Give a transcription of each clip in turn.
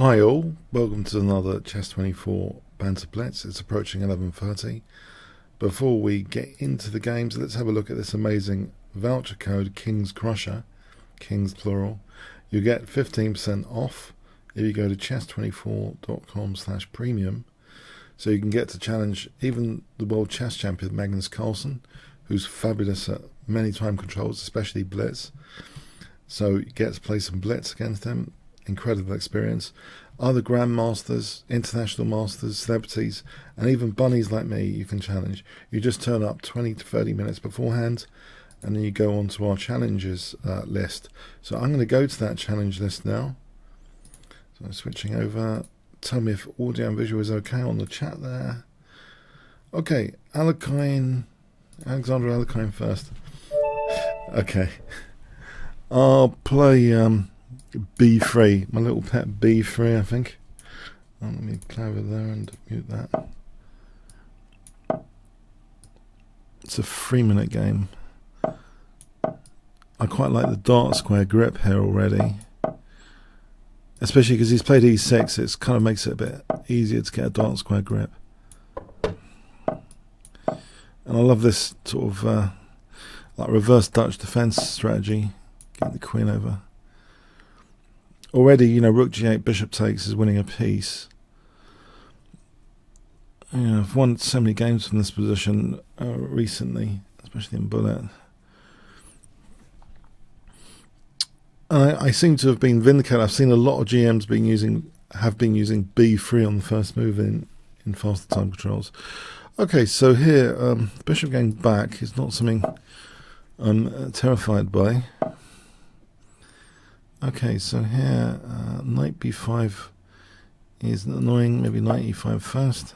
Hi all, welcome to another chess24 Banter Blitz. It's approaching 11:30. Before we get into the games, let's have a look at this amazing voucher code, Kingscrusher, Kings plural. You get 15% off if you go to chess24.com/premium. So you can get to challenge even the world chess champion Magnus Carlsen, who's fabulous at many time controls, especially Blitz. So you get to play some Blitz against him. Incredible experience. Other grandmasters, international masters, celebrities, and even bunnies like me you can challenge. You just turn up 20 to 30 minutes beforehand, and then you go on to our challenges list. So I'm going to go to that challenge list now. So I'm switching over. Tell me if audio and visual is okay on the chat there. Okay, Alexander Alekine first. Okay. I'll play B3, my little pet B3, I think. Let me play over there and mute that. It's a 3-minute game. I quite like the dark square grip here already, especially because he's played E6. It kind of makes it a bit easier to get a dark square grip. And I love this sort of like reverse Dutch defense strategy. Get the queen over. Already, you know, rook g8, bishop takes is winning a piece. You know, I've won so many games from this position recently, especially in bullet. And I seem to have been vindicated. I've seen a lot of GMs have been using b3 on the first move in faster time controls. Okay, so here, bishop going back is not something I'm terrified by. Okay, so here, knight b5 is annoying, maybe knight e5 first.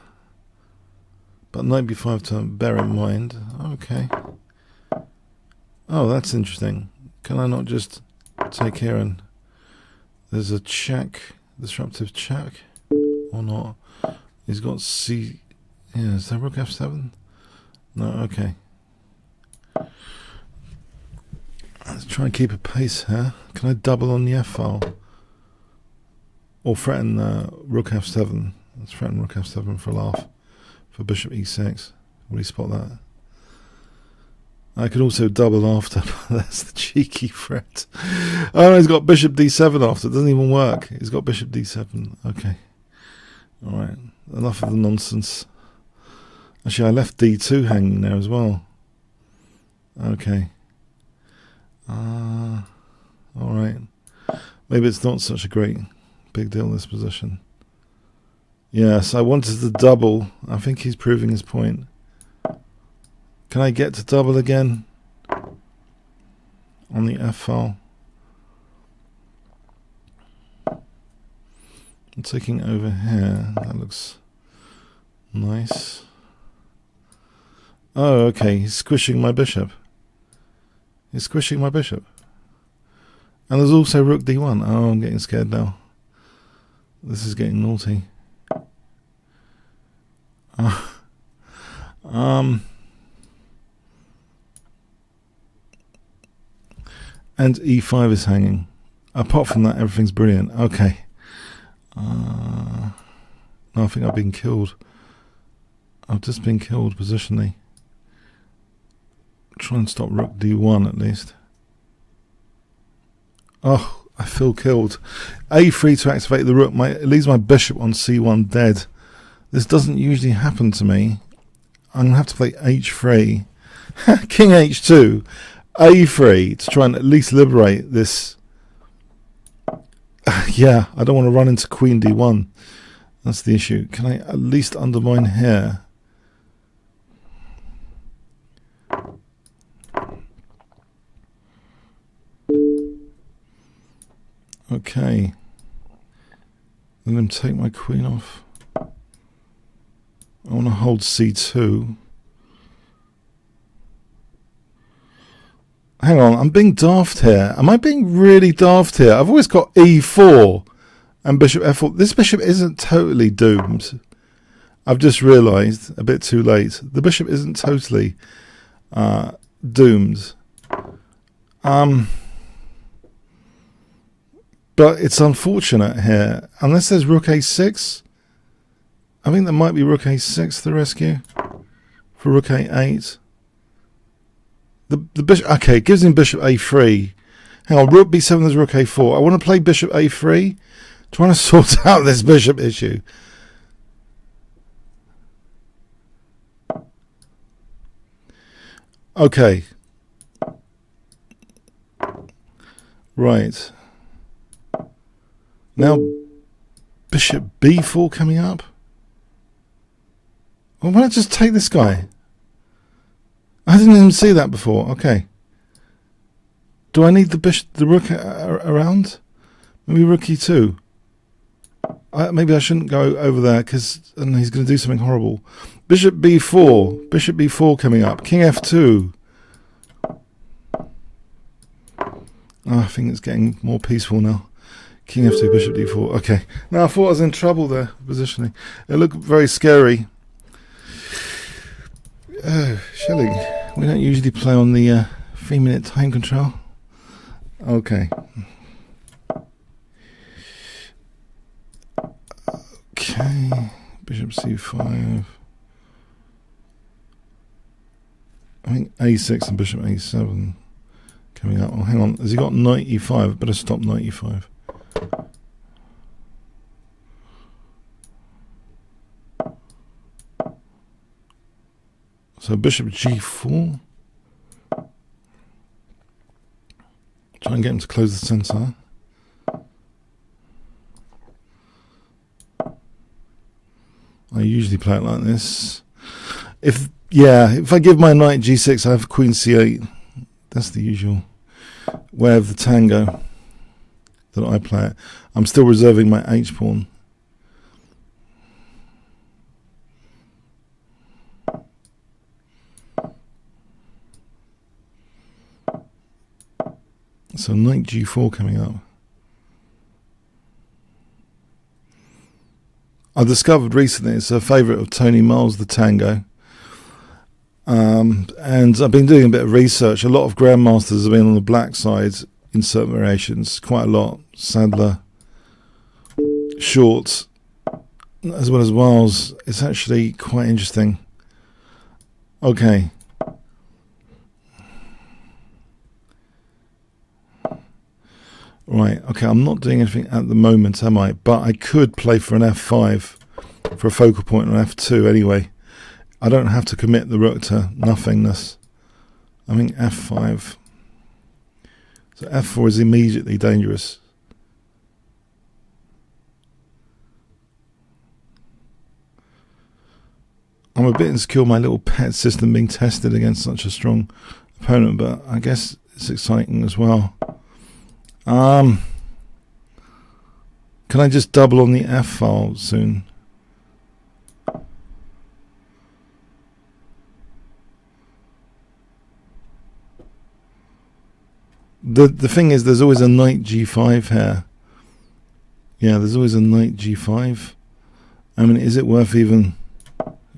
But knight b5 to bear in mind. Okay. Oh, that's interesting. Can I not just take here and... There's a check, disruptive check, or not? He's got c... Yeah, is that rook f7? No, okay. Let's try and keep a pace here. Can I double on the F file? Or threaten rook f7. Let's threaten rook f7 for a laugh. For bishop e6. Will you spot that? I could also double after, but that's the cheeky threat. Oh, he's got bishop d7 after. It doesn't even work. He's got bishop d7. Okay. Alright. Enough of the nonsense. Actually, I left d2 hanging there as well. Okay. Alright. Maybe it's not such a big deal, this position. Yes, I wanted to double. I think he's proving his point. Can I get to double again? On the F file. I'm taking over here. That looks nice. Oh, okay. He's squishing my bishop. He's squishing my bishop. And there's also rook d1. Oh, I'm getting scared now. This is getting naughty. And e5 is hanging. Apart from that, everything's brilliant. Okay. No, I think I've been killed. I've just been killed positionally. Try and stop rook d1 at least. Oh, I feel killed. a3 to activate the rook. It leaves my bishop on c1 dead. This doesn't usually happen to me. I'm going to have to play h3. King h2. a3 to try and at least liberate this. Yeah, I don't want to run into queen d1. That's the issue. Can I at least undermine here? Okay. Let him take my queen off. I want to hold c2. Hang on, I'm being daft here. Am I being really daft here? I've always got e4 and bishop f4. This bishop isn't totally doomed. I've just realised, a bit too late, the bishop isn't totally doomed. But it's unfortunate here. Unless there's rook a6. I think there might be rook a6 to the rescue. For rook a8. The bishop... Okay, it gives him bishop a3. Hang on, rook b7, there's rook a4. I want to play bishop a3. Trying to sort out this bishop issue. Okay. Right. Now, bishop b4 coming up. Well, why not just take this guy? I didn't even see that before. Okay. Do I need the rook around? Maybe rook e2. Maybe I shouldn't go over there because he's going to do something horrible. Bishop b4. Bishop b4 coming up. King f2. Oh, I think it's getting more peaceful now. King f2, bishop d4. Okay. Now I thought I was in trouble there, positioning. It looked very scary. Shilling. We don't usually play on the 3-minute time control. Okay. Okay. Bishop c5. I think a6 and bishop a7 coming up. Oh, hang on. Has he got knight e5? Better stop knight e5. So bishop g4. Try and get him to close the center. I usually play it like this. If I give my knight g6, I have queen c8. That's the usual way of the tango that I play it. I'm still reserving my h pawn. So knight g4 coming up. I discovered recently it's a favourite of Tony Miles, the tango. And I've been doing a bit of research. A lot of grandmasters have been on the black side in certain variations, quite a lot. Sadler, Short, as well as Wiles. It's actually quite interesting. Okay. Right, okay, I'm not doing anything at the moment, am I? But I could play for an f5 for a focal point on f2 anyway. I don't have to commit the rook to nothingness. I think f5. So f4 is immediately dangerous. I'm a bit insecure my little pet system being tested against such a strong opponent, but I guess it's exciting as well. Can I just double on the F file soon? The thing is, there's always a knight g5 here. Yeah, there's always a knight g5. I mean, is it worth even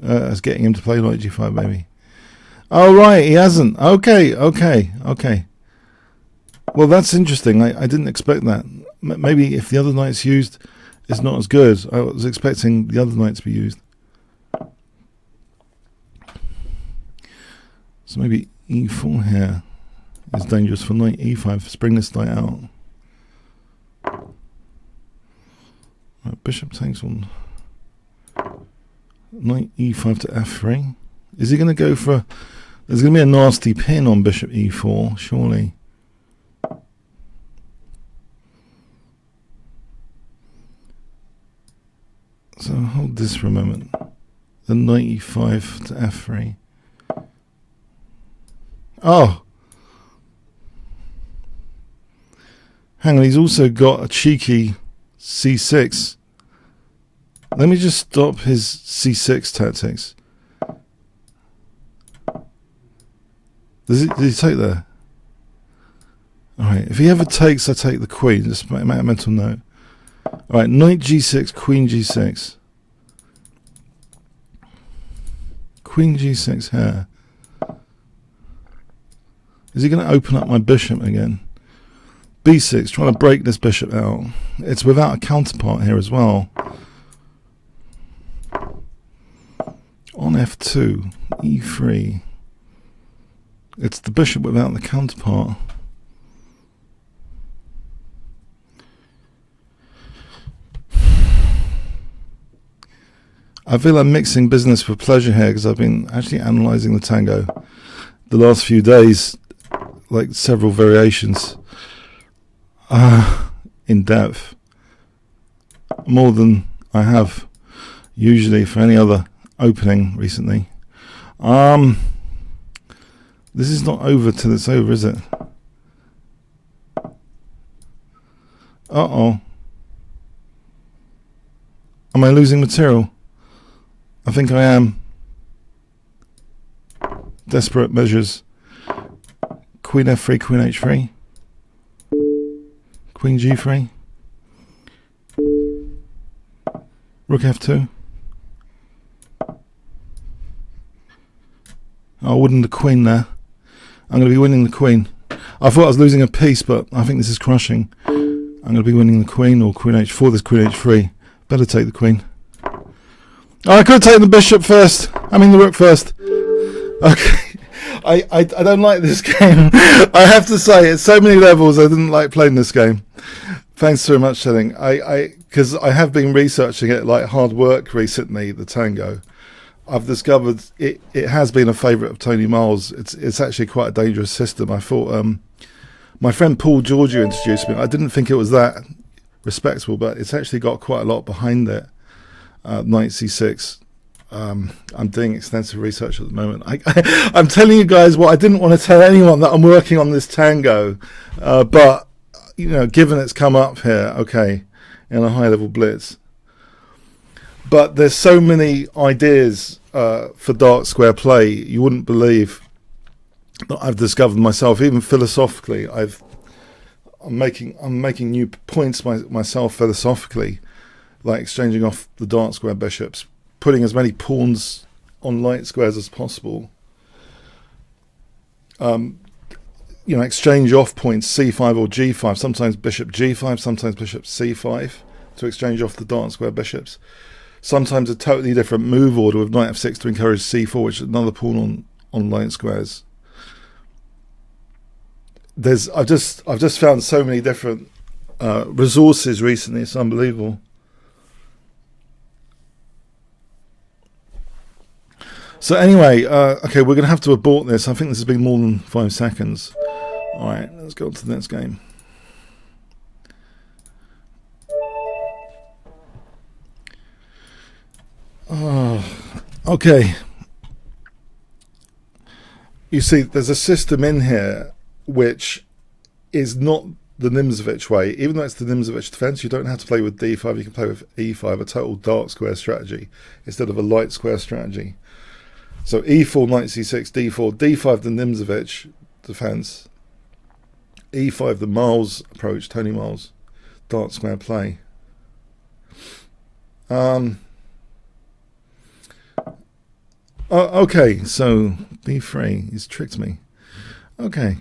as getting him to play knight g5, maybe? Oh, right, he hasn't. Okay. Well, that's interesting. I didn't expect that. Maybe if the other knight's used, it's not as good. I was expecting the other knight to be used. So maybe e4 here is dangerous for knight e5. Spring this knight out. Right, bishop takes on knight e5 to f3. Is he going to go for... There's going to be a nasty pin on bishop e4, surely. So hold this for a moment. The knight e5 to f3. Oh! Hang on, he's also got a cheeky c6. Let me just stop his c6 tactics. Did he take there? Alright, if he ever takes, I take the queen. Just make a mental note. Alright, knight g6, queen g6. Queen g6 here. Is he going to open up my bishop again? b6, trying to break this bishop out. It's without a counterpart here as well. On f2, e3. It's the bishop without the counterpart. I feel I'm mixing business for pleasure here because I've been actually analysing the tango the last few days, like several variations, in depth, more than I have usually for any other opening recently. This is not over till it's over, is it? Uh-oh. Am I losing material? I think I am. Desperate measures. Queen f3, queen h3. Queen g3. Rook f2. Oh, winning the queen there. I'm going to be winning the queen. I thought I was losing a piece, but I think this is crushing. I'm going to be winning the queen, or queen h4. There's queen h3. Better take the queen. Oh, I could have taken the bishop first. I mean the rook first. Okay. I don't like this game. I have to say, at so many levels, I didn't like playing this game. Thanks so much, Shelling. Because I have been researching it like hard work recently, the tango. I've discovered it has been a favourite of Tony Miles. It's actually quite a dangerous system. I thought my friend Paul Giorgio introduced me. I didn't think it was that respectable, but it's actually got quite a lot behind it. Knight c6. I'm doing extensive research at the moment. I'm telling you guys what I didn't want to tell anyone, that I'm working on this tango, but you know, given it's come up here, okay, in a high level blitz. But there's so many ideas for dark square play you wouldn't believe that I've discovered myself. Even philosophically, I'm making new points myself philosophically, like exchanging off the dark square bishops, putting as many pawns on light squares as possible. You know, exchange off points c5 or g5. Sometimes bishop g5, sometimes bishop c5 to exchange off the dark square bishops. Sometimes a totally different move order with knight f6 to encourage c4, which is another pawn on light squares. I've just found so many different resources recently. It's unbelievable. So anyway, okay, we're going to have to abort this. I think this has been more than 5 seconds. All right, let's go on to the next game. Okay. You see, there's a system in here which is not the Nimzovich way. Even though it's the Nimzovich defense, you don't have to play with d5. You can play with e5, a total dark square strategy instead of a light square strategy. So e4, knight c6, d4, d5 the Nimzovich defense, e5 the Miles approach, Tony Miles, dark square play. Okay, so b3, he's tricked me. Okay.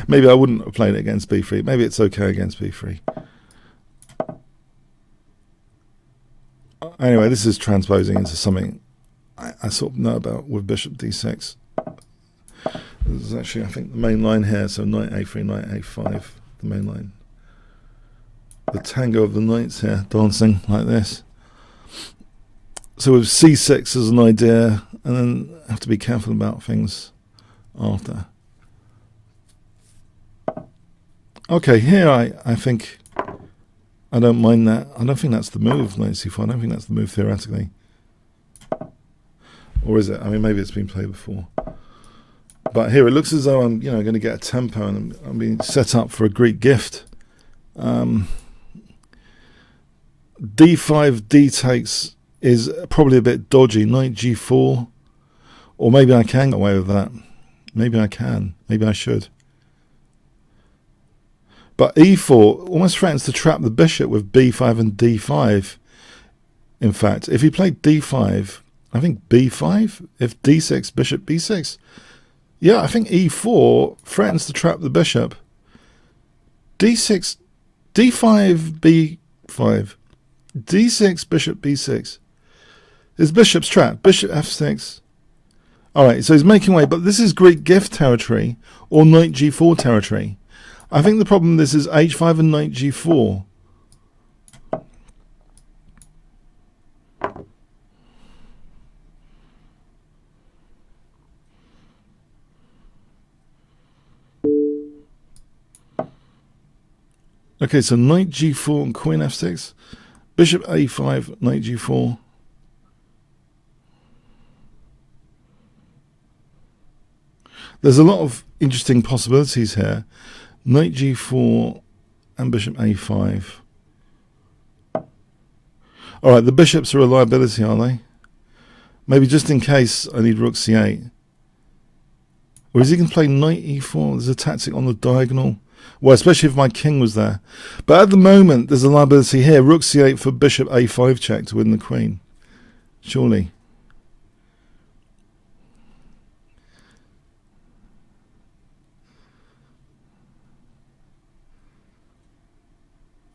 Maybe I wouldn't have played it against b3. Maybe it's okay against b3. Anyway, this is transposing into something I sort of know about with bishop d6. This is actually, I think, the main line here. So knight a3, knight a5, the main line. The tango of the knights here, dancing like this. So with c6 as an idea, and then have to be careful about things after. Okay, here I think I don't mind that. I don't think that's the move, knight c4. I don't think that's the move theoretically. Or is it? I mean, maybe it's been played before. But here it looks as though I'm, going to get a tempo and I'm being set up for a Greek gift. d5, d takes is probably a bit dodgy. Knight g4. Or maybe I can get away with that. Maybe I can. Maybe I should. But e4 almost threatens to trap the bishop with b5 and d5. In fact, if he played d5... I think b5, if d6, bishop b6. Yeah, I think e4 threatens to trap the bishop. D6, D5, B5, D6, bishop B6. His bishop's trapped. Bishop F6. Alright, so he's making way, but this is Greek gift territory or knight G4 territory. I think the problem this is H5 and knight G4. Okay, so knight G4 and queen F6. Bishop A5, knight G4. There's a lot of interesting possibilities here. Knight G4 and bishop A5. Alright, the bishops are a liability, are they? Maybe just in case I need rook C8. Or is he going to play knight E4? There's a tactic on the diagonal. Well, especially if my king was there. But at the moment, there's a liability here. Rook C8 for bishop A5 check to win the queen. Surely.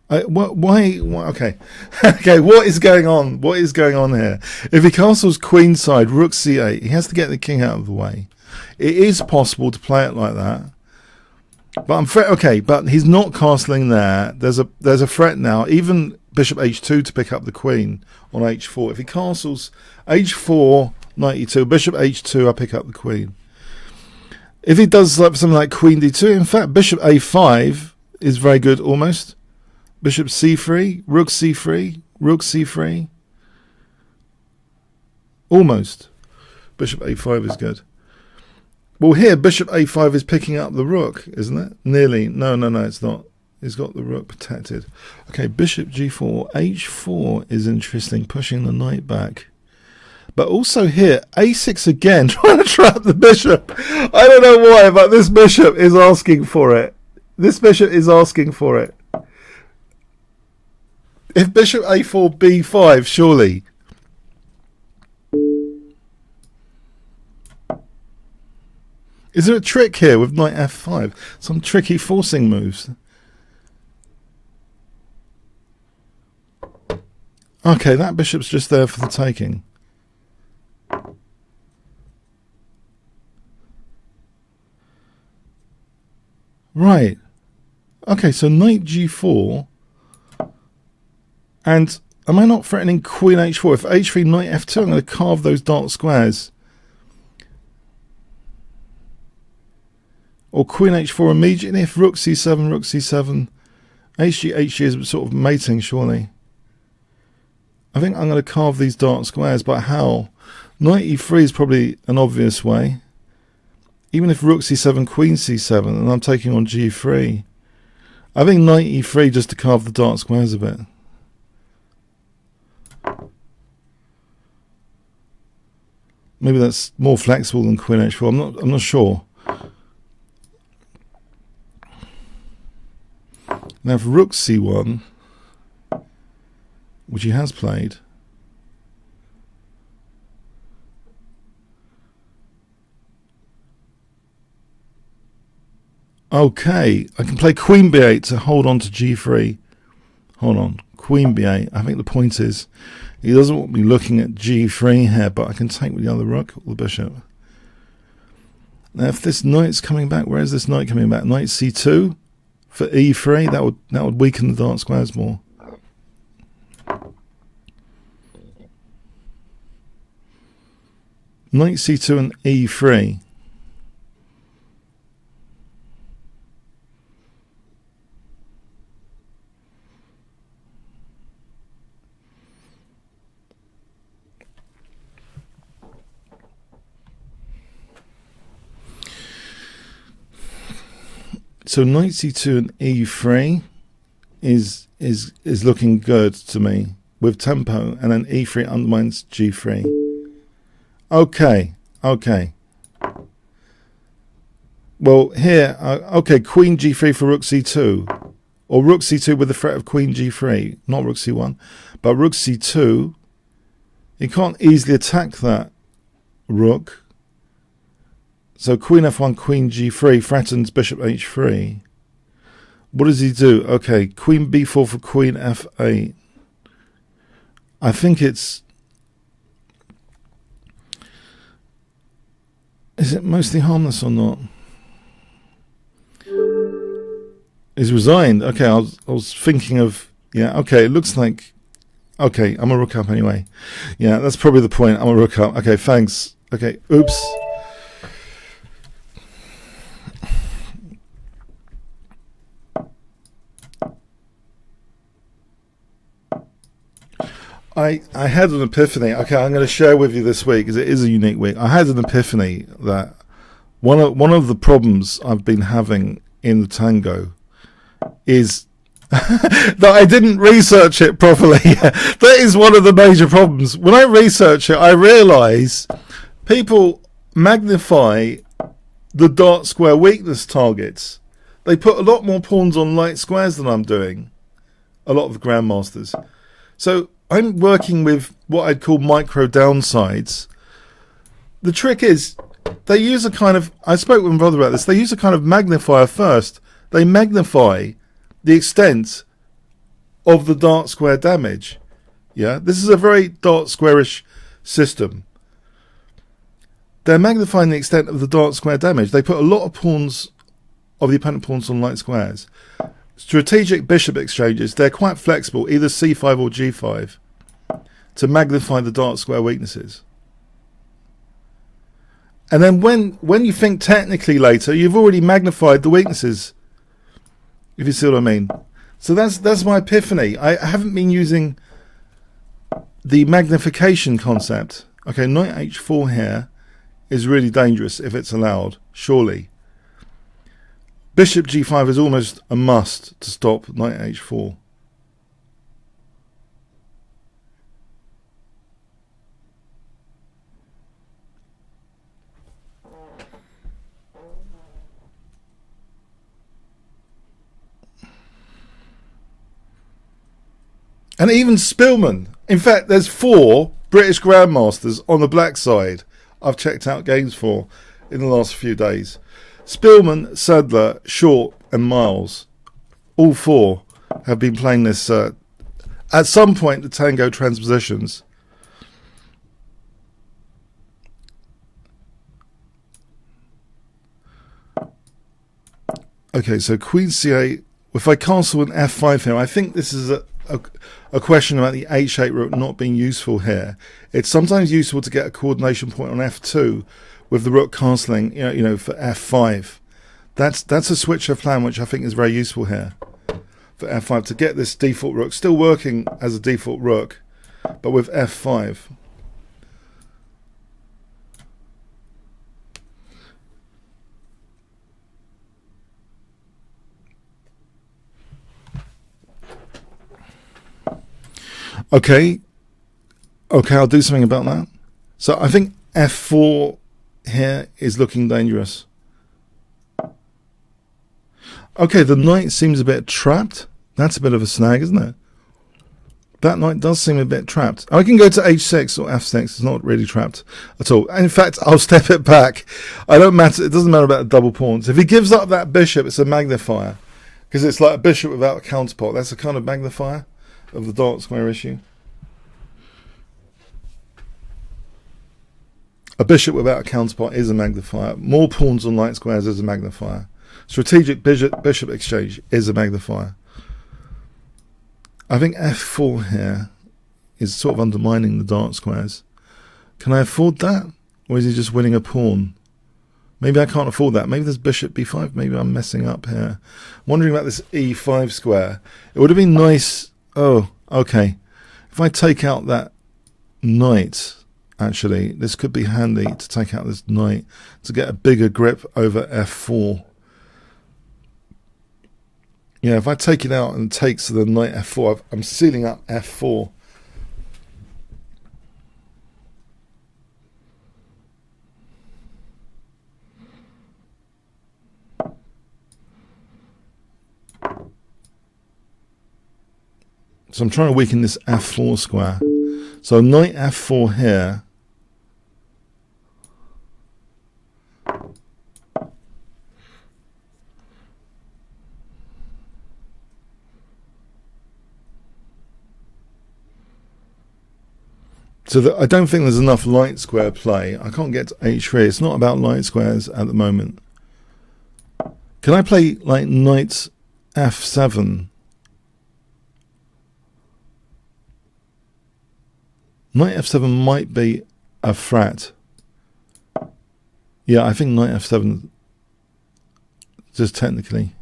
Why? Okay. Okay, what is going on? What is going on here? If he castles queenside, rook C8, he has to get the king out of the way. It is possible to play it like that. But okay, but he's not castling there. There's a threat now. Even bishop H2 to pick up the queen on H4. If he castles H4, knight E2, bishop H2, I pick up the queen. If he does something like queen D2, in fact, bishop A5 is very good almost. Bishop C3, rook C3, rook C3. Almost. Bishop A5 is good. Well, here, bishop A5 is picking up the rook, isn't it? Nearly. No, it's not. He's got the rook protected. Okay, bishop G4. H4 is interesting, pushing the knight back. But also here, A6 again, trying to trap the bishop. I don't know why, but this bishop is asking for it. This bishop is asking for it. If bishop A4, B5, surely. Is there a trick here with knight F5? Some tricky forcing moves. Okay, that bishop's just there for the taking. Right. Okay, so knight G4. And am I not threatening queen H4? If H3, knight F2, I'm going to carve those dark squares. Or queen H4 immediately. If rook C7, rook C7. HG, HG is sort of mating, surely. I think I'm going to carve these dark squares, but how? Knight E3 is probably an obvious way. Even if rook C7, queen C7, and I'm taking on G3. I think knight E3 just to carve the dark squares a bit. Maybe that's more flexible than queen H4. I'm not sure. Now if rook C1, which he has played, okay, I can play queen B8 to hold on to G3. Hold on, queen B8. I think the point is he doesn't want me looking at G3 here, but I can take with the other rook or the bishop. Now if this knight's coming back, where is this knight coming back? Knight C2 for E3, that would weaken the dark squares more. Knight C2 and E3. So knight C2 and E3 is looking good to me with tempo, and then E3 undermines G3. Okay. Well, here, okay, queen G3 for rook C2, or rook C2 with the threat of queen G3, not rook C1, but rook C2. You can't easily attack that rook. So queen F1, queen G3 threatens bishop H3. What does he do? Okay, queen b4 for queen f8. I think it's... Is it mostly harmless or not? He's resigned. Okay, I was thinking of... Yeah, okay, it looks like... Okay, I'm a rook up anyway. Yeah, that's probably the point. I'm a rook up. Okay, thanks. Okay, oops. I had an epiphany. Okay, I'm going to share with you this week, because it is a unique week. I had an epiphany that one of the problems I've been having in the tango is that I didn't research it properly. That is one of the major problems. When I research it, I realise people magnify the dark square weakness targets. They put a lot more pawns on light squares than I'm doing. A lot of the grandmasters. So I'm working with what I'd call micro downsides. The trick is they use a kind of... I spoke with my brother about this. They use a kind of magnifier first. They magnify the extent of the dark square damage. Yeah, this is a very dark squarish system. They're magnifying the extent of the dark square damage. They put a lot of pawns of the opponent pawns on light squares. Strategic bishop exchanges, they're quite flexible, either c5 or g5, to magnify the dark square weaknesses. And then when you think technically later, you've already magnified the weaknesses, if you see what I mean. So that's my epiphany. I haven't been using the magnification concept. Okay, knight h4 here is really dangerous if it's allowed, surely. Bishop g5 is almost a must to stop knight h4. And even Spillman. In fact, there's 4 British grandmasters on the black side I've checked out games for in the last few days. Spillman, Sadler, Short and Miles, all 4 have been playing this at some point, the tango transpositions. Okay, so queen c8. If I castle an f5 here, I think this is a question about the h8 rook not being useful here. It's sometimes useful to get a coordination point on f2 with the rook castling, you know, for f5. That's a switcher plan which I think is very useful here for f5 to get this default rook still working as a default rook, but with f5. Okay, I'll do something about that. So I think f4 here is looking dangerous. Okay, the knight seems a bit trapped. That's a bit of a snag, isn't it? That knight does seem a bit trapped. I can go to h6 or f6. It's not really trapped at all. In fact, I'll step it back. It doesn't matter about the double pawns. If he gives up that bishop, it's a magnifier, because it's like a bishop without a counterpart. That's a kind of magnifier of the dark square issue. A bishop without a counterpart is a magnifier. More pawns on light squares is a magnifier. Strategic bishop exchange is a magnifier. I think f4 here is sort of undermining the dark squares. Can I afford that? Or is he just winning a pawn? Maybe I can't afford that. Maybe there's bishop b5. Maybe I'm messing up here. I'm wondering about this e5 square. It would have been nice... Oh, okay. If I take out that knight... Actually, this could be handy to take out this knight to get a bigger grip over f4. Yeah, if I take it out and takes the knight f4, I'm sealing up f4. So I'm trying to weaken this f4 square. So knight f4 here. So I don't think there's enough light square play. I can't get to h3. It's not about light squares at the moment. Can I play like knight f7? Knight f7 might be a threat. Yeah, I think knight f7, just technically.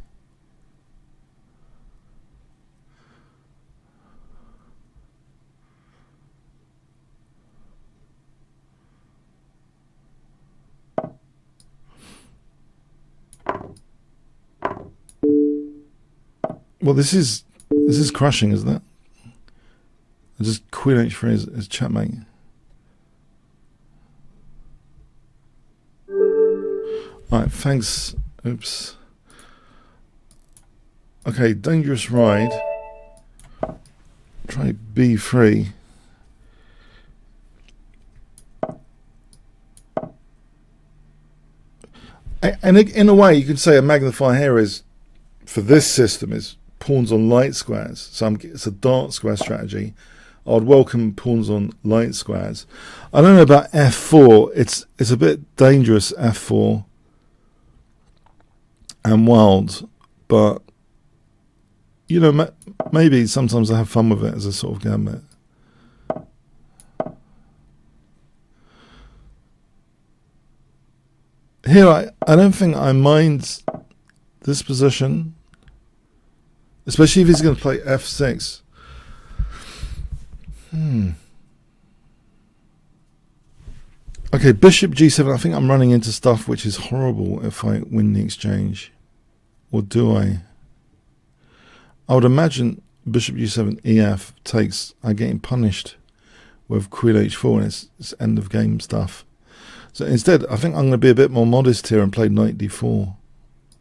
Well, this is crushing, isn't it? Just queen h3 is checkmate. Alright, thanks. Oops. Okay, dangerous ride. Try b3. And in a way, you could say a magnifier here is, for this system, is pawns on light squares. So it's a dark square strategy. I'd welcome pawns on light squares. I don't know about f4. It's a bit dangerous, f4 and wild, but you know, maybe sometimes I have fun with it as a sort of gambit. Here, I don't think I mind this position, especially if he's going to play f6. Okay, bishop g7. I think I'm running into stuff which is horrible if I win the exchange. Or do I? I would imagine bishop g7 ef takes. I'm getting punished with queen h4, and it's end of game stuff. So instead, I think I'm going to be a bit more modest here and play knight d4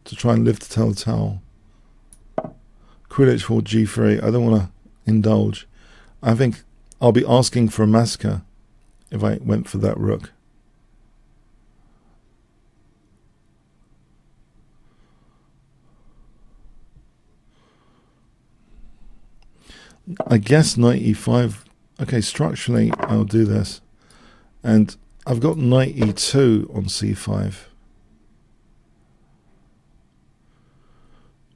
to try and live to tell the tale. Queen h4, g3. I don't want to indulge. I think I'll be asking for a massacre if I went for that rook. I guess knight e5. Okay, structurally I'll do this. And I've got knight e2 on c5.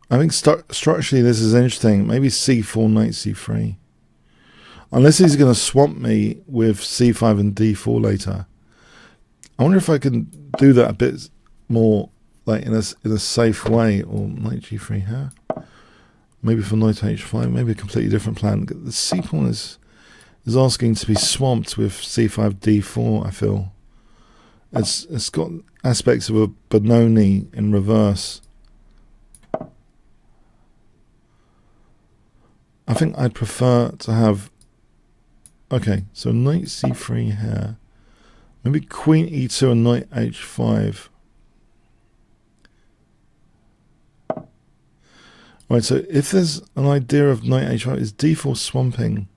I think structurally this is interesting. Maybe c4, knight c3. Unless he's going to swamp me with c5 and d4 later. I wonder if I can do that a bit more, like in a safe way, or knight g3 here. Maybe for knight h5, maybe a completely different plan. The c pawn is asking to be swamped with c5, d4. I feel it's got aspects of a Benoni in reverse. I think I'd prefer to have. Okay, so knight c3 here. Maybe queen e2 and knight h5. Right, so if there's an idea of knight h5, is d4 swamping?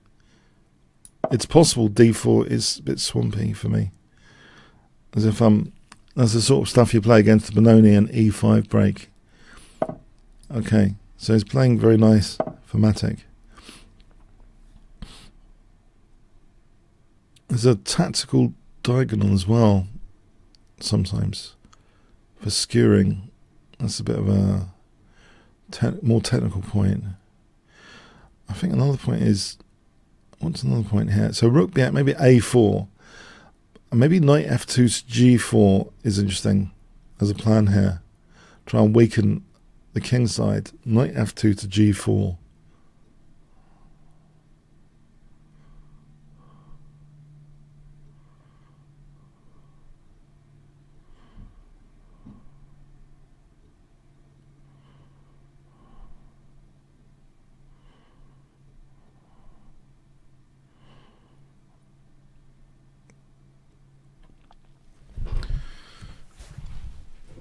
It's possible d4 is a bit swampy for me. As if that's the sort of stuff you play against the Benoni and e5 break. Okay, so he's playing very nice for Matic. There's a tactical diagonal as well, sometimes, for skewering. That's a bit of a more technical point. I think another point is, what's another point here? So rook b8, maybe a4, and maybe knight f2 to g4 is interesting as a plan here. Try and weaken the king side. Knight f2 to g4.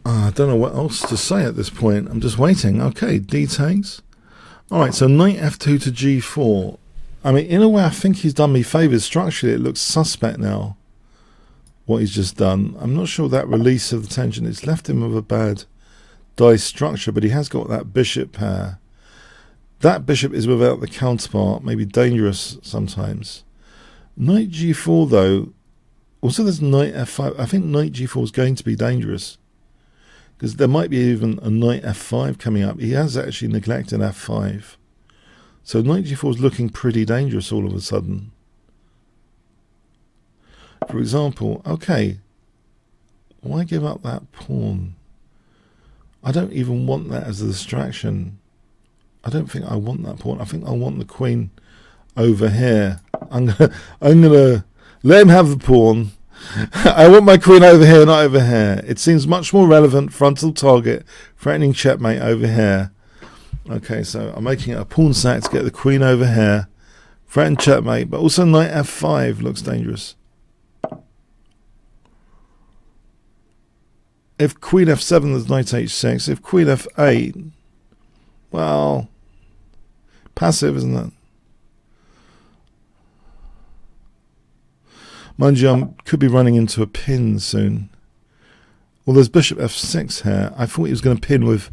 I don't know what else to say at this point. I'm just waiting. Okay, d takes. Alright, so knight f2 to g4. I mean, in a way, I think he's done me favours. Structurally, it looks suspect now, what he's just done. I'm not sure that release of the tension. It's left him with a bad dice structure, but he has got that bishop pair. That bishop is without the counterpart, maybe dangerous sometimes. Knight g4 though. Also, there's knight f5. I think knight g4 is going to be dangerous because there might be even a knight f5 coming up. He has actually neglected f5, so knight g4 is looking pretty dangerous all of a sudden. For example, okay, why give up that pawn? I don't even want that as a distraction. I don't think I want that pawn. I think I want the queen over here. I'm gonna let him have the pawn. I want my queen over here, not over here. It seems much more relevant. Frontal target, threatening checkmate over here. Okay, so I'm making it a pawn sack to get the queen over here. Threaten checkmate, but also knight f5 looks dangerous. If queen f7, there's knight h6. If queen f8, well, passive, isn't it? Mind you, I could be running into a pin soon. Well, there's bishop f6 here. I thought he was going to pin with...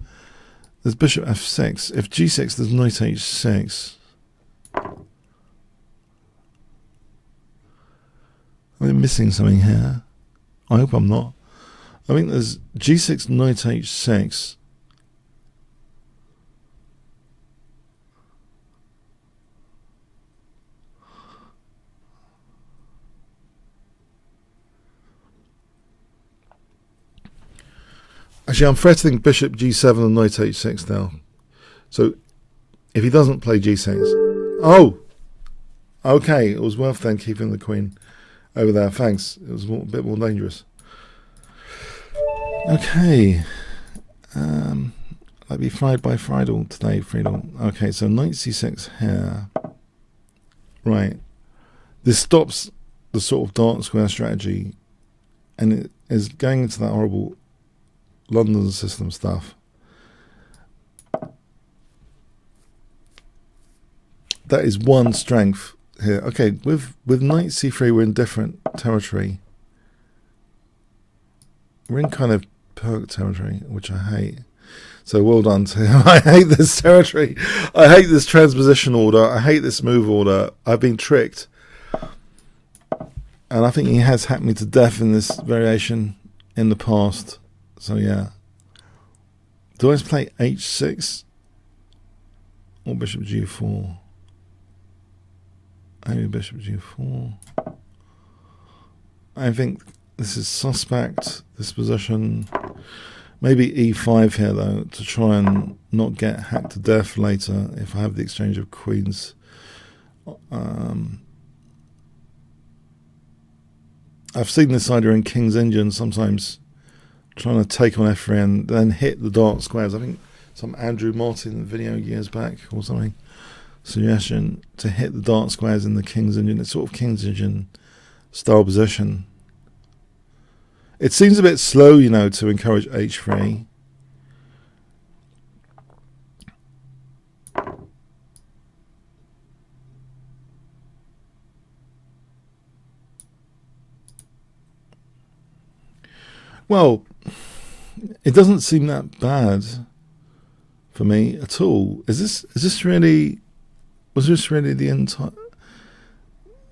There's bishop f6. If g6, there's knight h6. I'm missing something here. I hope I'm not. I think there's g6, knight h6. Actually, I'm threatening bishop g7 and knight h6 now. So, if he doesn't play g6... Oh! Okay, it was worth then keeping the queen over there. Thanks. It was a bit more dangerous. Okay. I'll be fried by Friedel today, Friedel. Okay, so knight c6 here. Right. This stops the sort of dark square strategy, and it is going into that horrible London system stuff. That is one strength here. Okay, with knight c3 we're in different territory. We're in kind of perk territory, which I hate. So well done to him. I hate this territory. I hate this transposition order. I hate this move order. I've been tricked. And I think he has hacked me to death in this variation in the past. So yeah. Do I just play h6 or bishop g4? Maybe bishop g4. I think this is suspect, this position. Maybe e5 here though, to try and not get hacked to death later if I have the exchange of queens. I've seen this idea in King's Engine sometimes, trying to take on f3 and then hit the dark squares. I think some Andrew Martin video years back or something, suggestion to hit the dark squares in the King's Engine. It's sort of King's Engine style position. It seems a bit slow, you know, to encourage h3. Well, it doesn't seem that bad for me at all. Was this really the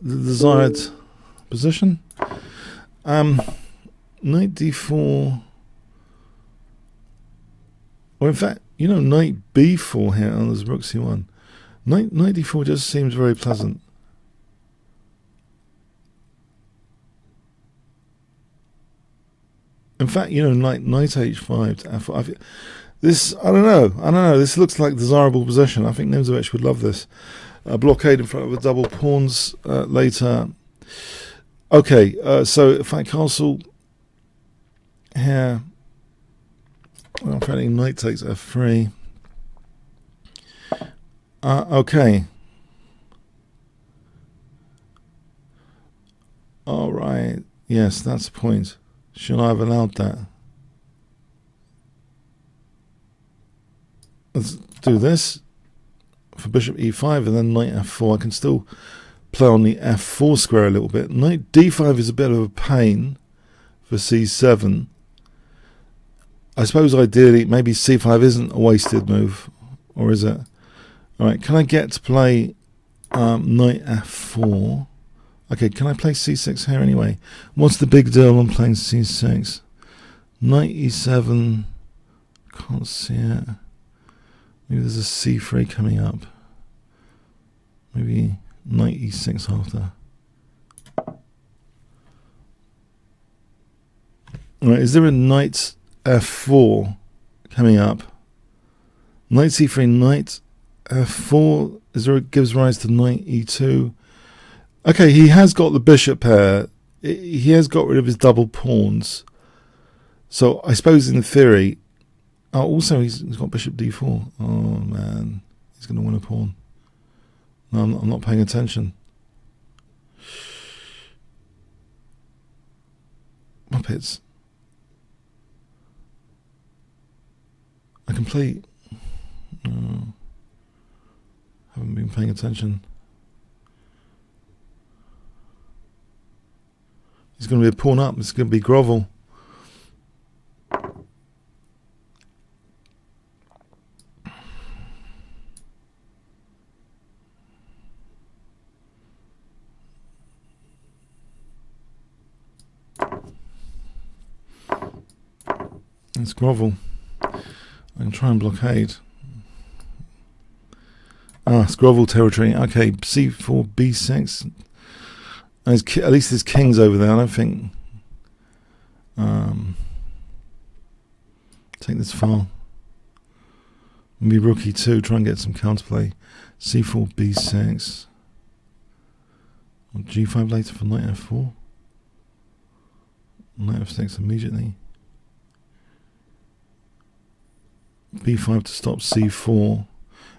desired position? Knight d4, or in fact, you know, knight b4 here, and there's rook c1. Knight d4 just seems very pleasant. In fact, you know, knight h5 to f5. This, I don't know. This looks like desirable position. I think Nimzovich would love this. Blockade in front of the double pawns later. Okay, so if I castle here, well, apparently knight takes f3. Okay. All right. Yes, that's the point. Should I have allowed that? Let's do this for bishop e5 and then knight f4. I can still play on the f4 square a little bit. Knight d5 is a bit of a pain for c7. I suppose ideally maybe c5 isn't a wasted move, or is it? Alright, can I get to play knight f4? Okay, can I play c6 here anyway? What's the big deal on playing c6? Knight e7. Can't see it. Maybe there's a c3 coming up. Maybe knight e6 after. Alright, is there a knight f4 coming up? Knight c3, knight f4. Is there gives rise to knight e2? Okay, he has got the bishop pair. He has got rid of his double pawns. So I suppose in theory... Oh, also he's got bishop d4. Oh, man. He's going to win a pawn. No, I'm not paying attention. Muppets. I can play... Oh, haven't been paying attention. He's going to be a pawn up. It's going to be grovel. It's grovel. I can try and blockade. Ah, it's grovel territory. Okay, c4, b6. At least there's kings over there. I don't think... take this file. Maybe rook e2. Try and get some counterplay. c4, b6. Or g5 later for knight f4. Knight f6 immediately. b5 to stop c4.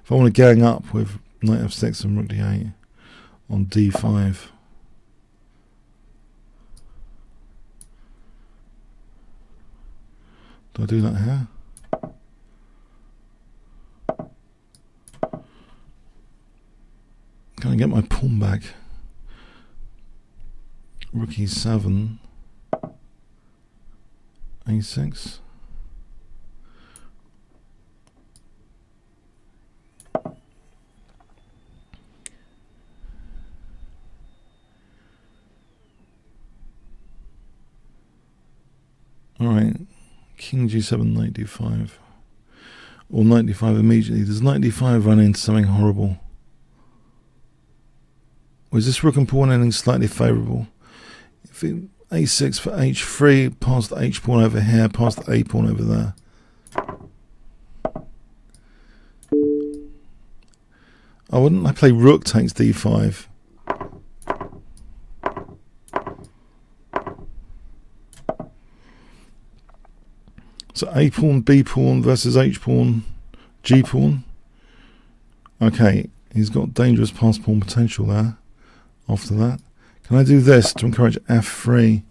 If I want to gang up with knight f6 and rook d8 on d5. Do I do that here? Can I get my pawn back? Rook e7. a6. Alright, king g7, knight d5. Or knight d5 immediately. Does knight d5 run into something horrible? Or is this rook and pawn ending slightly favourable? If it, a6 for h3, past the h pawn over here, past the a pawn over there. Oh, wouldn't I play rook takes d5? So a pawn, b pawn versus h pawn, g pawn. Okay, he's got dangerous pass pawn potential there. After that, can I do this to encourage f3?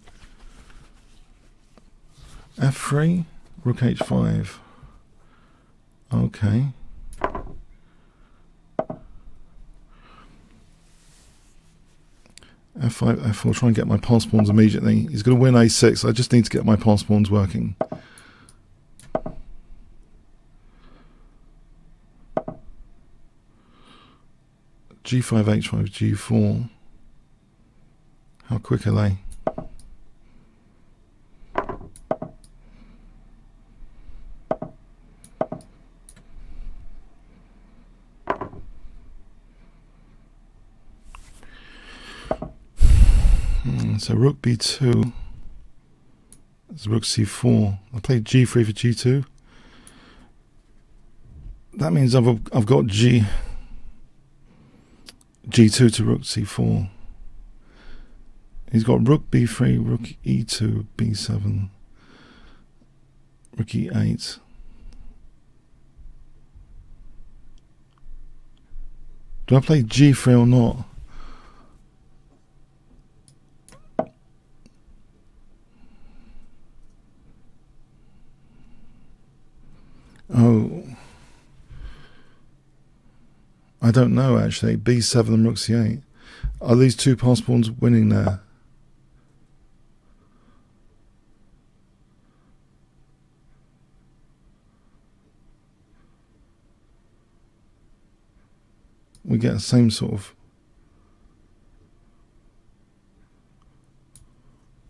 f3, rook h5. Okay. f5, f4, try and get my pass pawns immediately. He's going to win a6. I just need to get my pass pawns working. g5, h5, g4. How quick are they? So rook b2. It's rook c4. I played g3 for g2. That means I've got g2 to rook c4. He's got rook b3, rook e2, b7, rook e8. Do I play g3 or not? Oh, I don't know actually. b7 and rook c8. Are these two pass pawns winning there? We get the same sort of...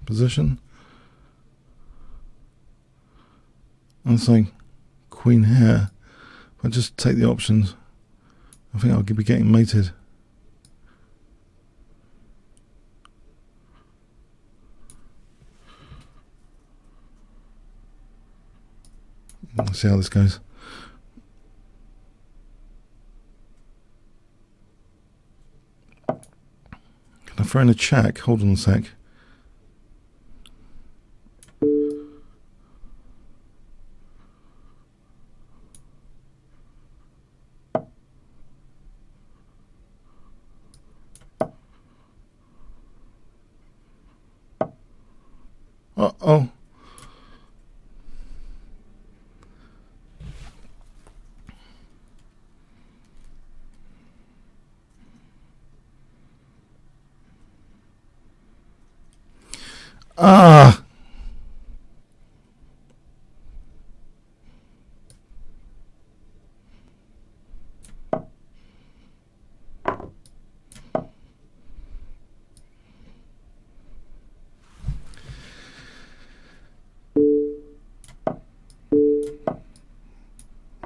position. And it's like queen here. If I just take the options, I think I'll be getting mated. Let's see how this goes. Can I throw in a check? Hold on a sec. Uh-oh. Ah.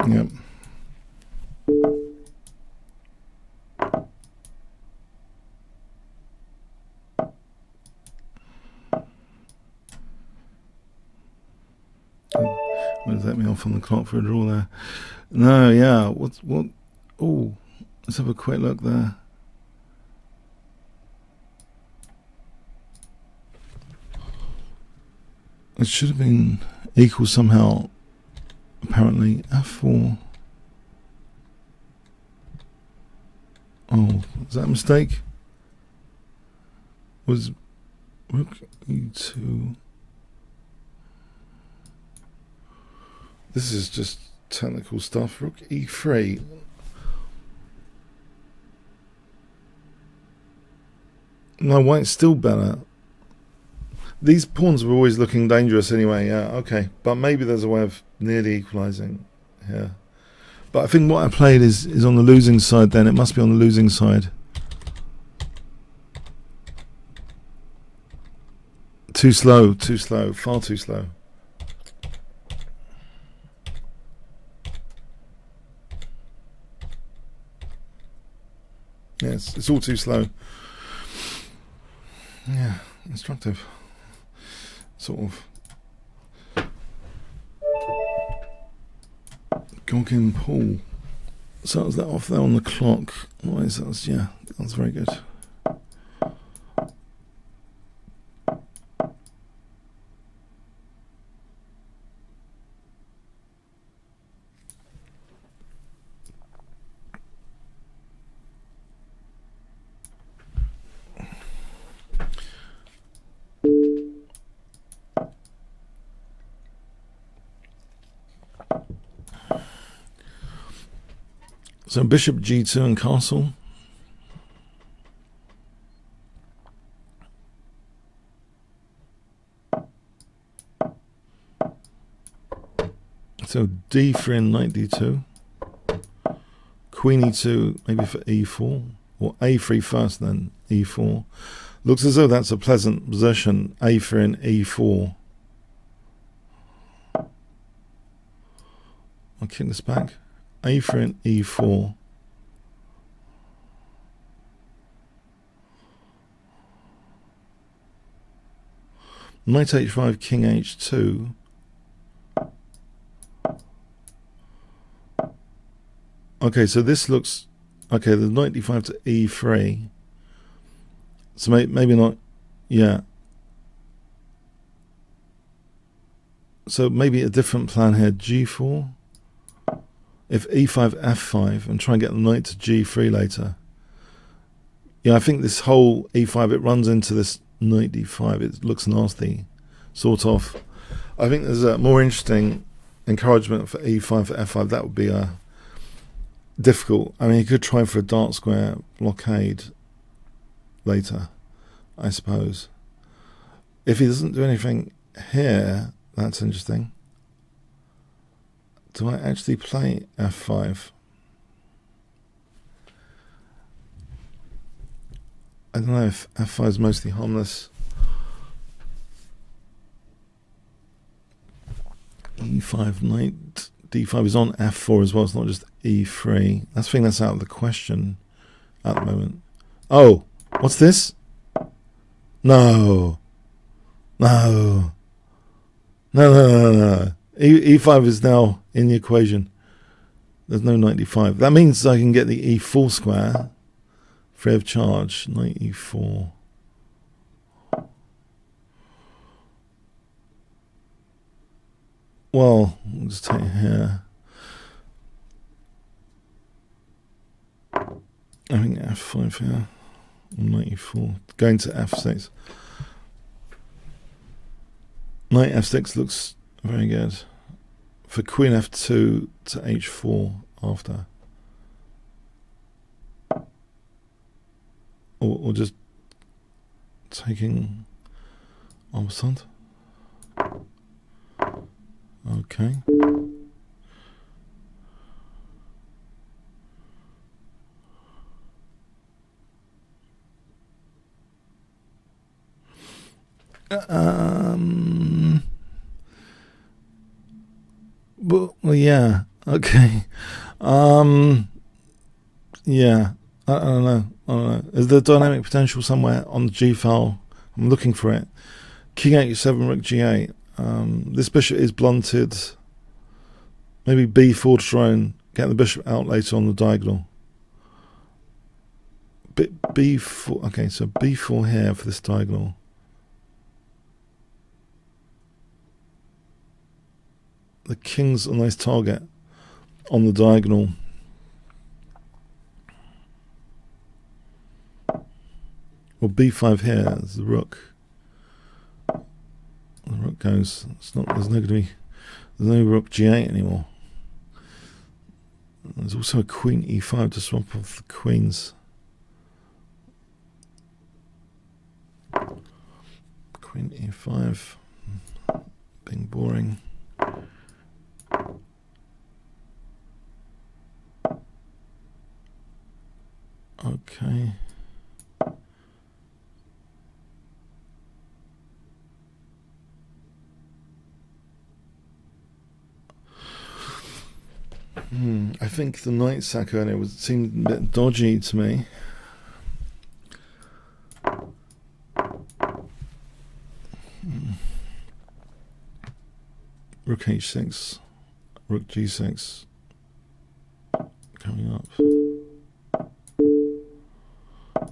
Yep. Does that mean off on the clock for a draw there? No, yeah. What? Oh, let's have a quick look there. It should have been equal somehow. Apparently, f4. Oh, is that a mistake? Was rook e2? This is just technical stuff. Rook e3. No, white's still better. These pawns were always looking dangerous anyway. Yeah, okay. But maybe there's a way of nearly equalising here. But I think what I played is on the losing side then. It must be on the losing side. Too slow, far too slow. Yes, it's all too slow. Yeah, instructive. Sort of. Goggin Paul. So that was that off there on the clock. Otherwise, that was, yeah, that was very good. So bishop g2 and castle. So d3 and knight d2. Queen e2 maybe for e4. Or a3 first, then e4. Looks as though that's a pleasant position. a3 and e4. I'll kick this back. a3 and e4. Knight h5, king h2. Okay, so this looks... Okay, the knight d5 to e3. So maybe not... Yeah. So maybe a different plan here. g4. If e5, f5, and try and get the knight to g3 later. Yeah, I think this whole e5, it runs into this knight d5. It looks nasty, sort of. I think there's a more interesting encouragement for e5 for f5. That would be difficult. I mean, you could try for a dark square blockade later, I suppose. If he doesn't do anything here, that's interesting. Do I actually play f5? I don't know if f5 is mostly harmless. E5, knight D5 is on F4 as well. It's not just E3. I think that's out of the question at the moment. Oh, what's this? No. No. No. E5 is now in the equation. There's no knight D5. That means I can get the E4 square free of charge. Knight E4. Well, I'll just take it here. I think F5 here. Knight E4. Going to F6. Knight F6 looks very good. For Queen F2 to H4 after. Or just taking Ampersand. Okay. Well, yeah. Okay. Yeah. I don't know. Is there dynamic potential somewhere on the G file? I'm looking for it. King H7, Rook G8. This bishop is blunted. Maybe B4 to try and get the bishop out later on the diagonal. B4. Okay, so B4 here for this diagonal. The king's a nice target on the diagonal. Well, B5 here is the rook. The rook goes. It's not. There's no rook G8 anymore. There's also a queen E5 to swap off the queens. Queen E5. Being boring. Okay. I think the knight sack earlier seemed a bit dodgy to me. Rook H6, Rook G6 coming up.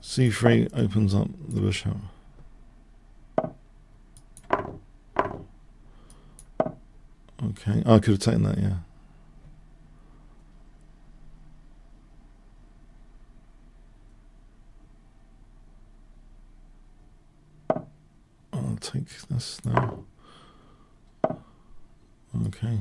C3 opens up the bishop. Okay, I could have taken that, yeah. I'll take this now. Okay.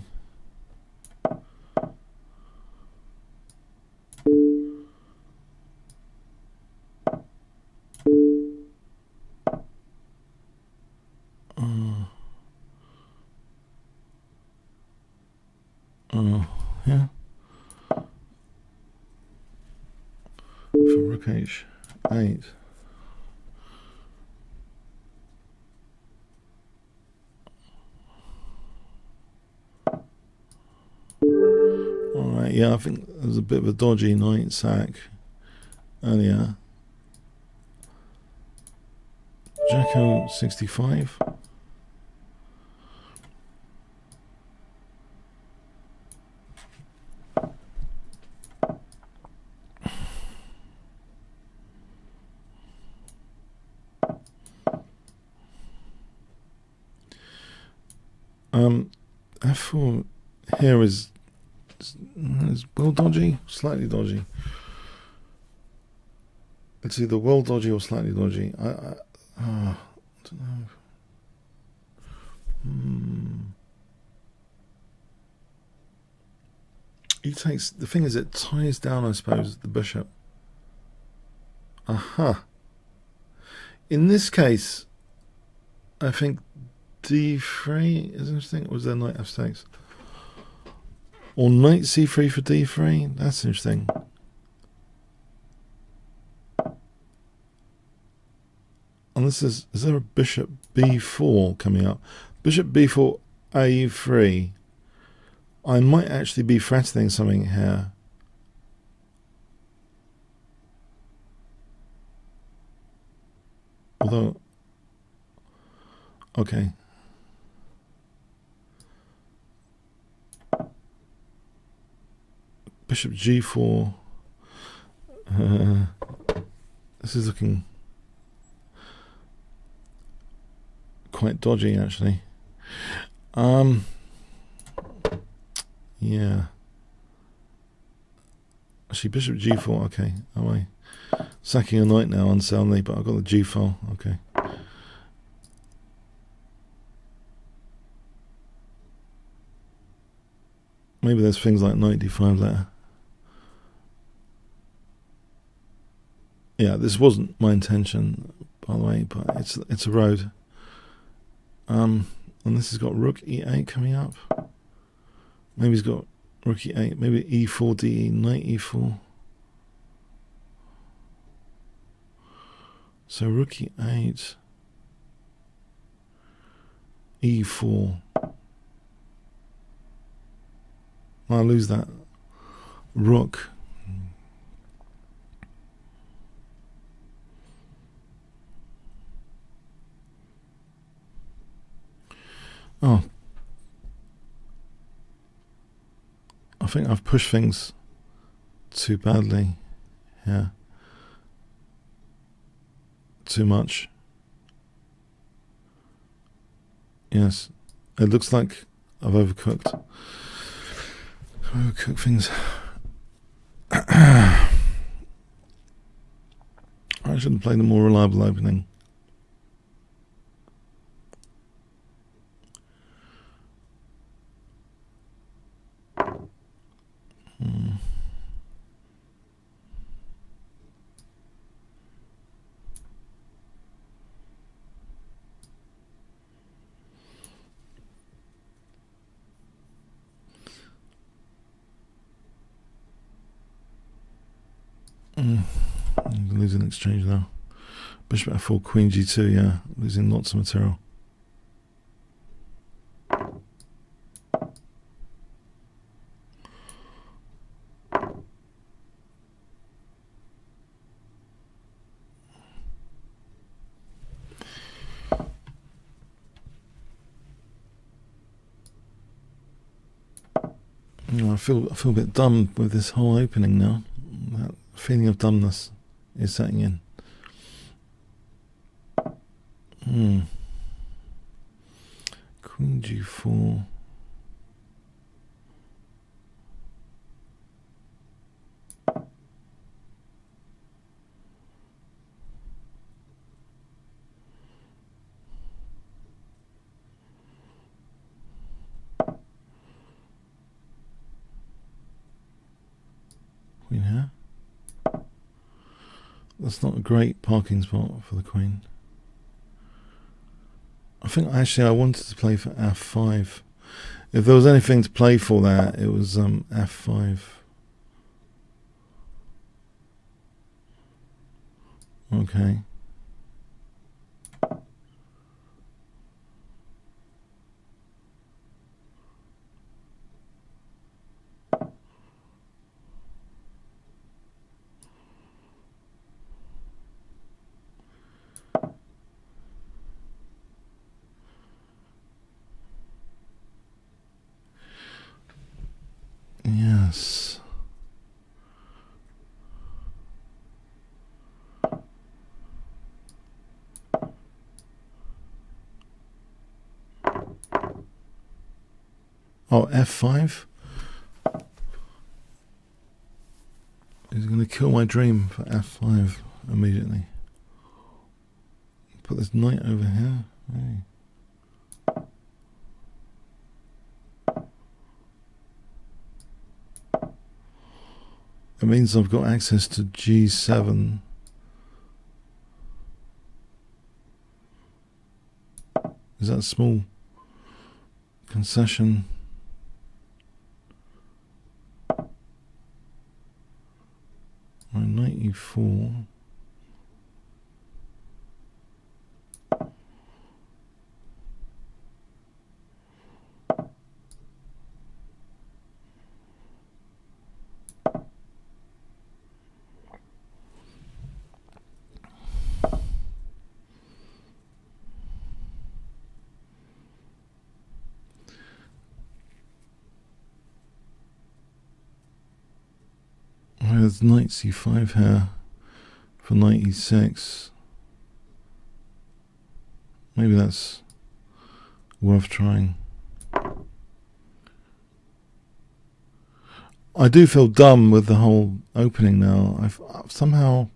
Yeah. For Rook H8. Alright, yeah, I think there was a bit of a dodgy knight sack earlier. Jacko 65. F4 here is well dodgy, slightly dodgy. It's either well dodgy or slightly dodgy. I don't know. He takes, the thing is, it ties down, I suppose, the bishop. Aha. In this case, I think D3 is interesting. Or was there knight F6? Or knight C3 for D3? That's interesting. And this is there a bishop B4 coming up? Bishop B4 A3. I might actually be threatening something here. Although, okay. Bishop g4. This is looking quite dodgy, actually. Yeah. Actually, bishop g4. Okay. Am I sacking a knight now unsoundly? But I've got the g file. Okay. Maybe there's things like knight d5 later. Yeah, this wasn't my intention, by the way, but it's a road. And this has got rook e8 coming up. Maybe he's got rook e8, maybe e4, d, knight e4. So rook e8, e4. I'll lose that rook. Oh, I think I've pushed things too badly here. Too much. Yes, it looks like I've overcooked. Overcooked things. I should have played a more reliable opening. I'm losing exchange now. Bishop f4, queen g2, yeah. Losing lots of material. I feel a bit dumb with this whole opening now. That feeling of dumbness is setting in. Queen g4. Queen here. That's not a great parking spot for the queen. I think actually I wanted to play for f5. If there was anything to play for there, it was f5. Okay. Yes. Oh, f5? He's going to kill my dream for f5 immediately. Put this knight over here. Hey. It means I've got access to g7. Is that a small concession? My knight e4. there's knight c5 here for knight e6. Maybe that's worth trying. I do feel dumb with the whole opening now. I've somehow,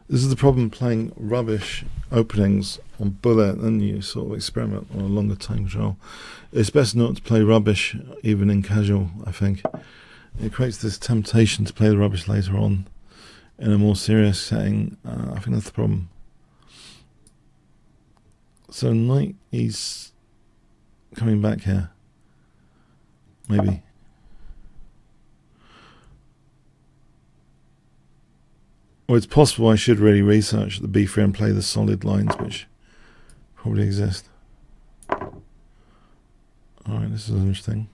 this is the problem playing rubbish openings on bullet, and you sort of experiment on a longer time control. It's best not to play rubbish even in casual, I think. It creates this temptation to play the rubbish later on in a more serious setting. I think that's the problem. So knight is coming back here. Maybe. Or it's possible I should really research the b3 and play the solid lines, which probably exist. Alright, this is interesting.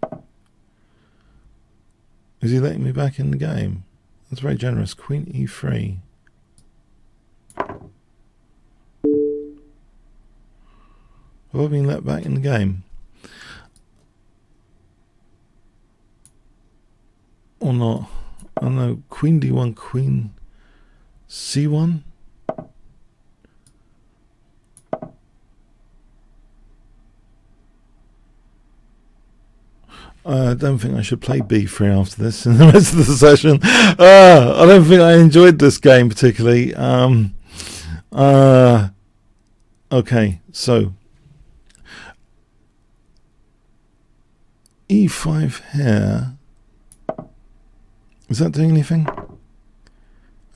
Is he letting me back in the game? That's very generous. Queen e3. Have I been let back in the game? Or not? I don't know. Queen d1, queen c1? I don't think I should play b3 after this in the rest of the session. I don't think I enjoyed this game particularly. Okay, so e5 here. Is that doing anything?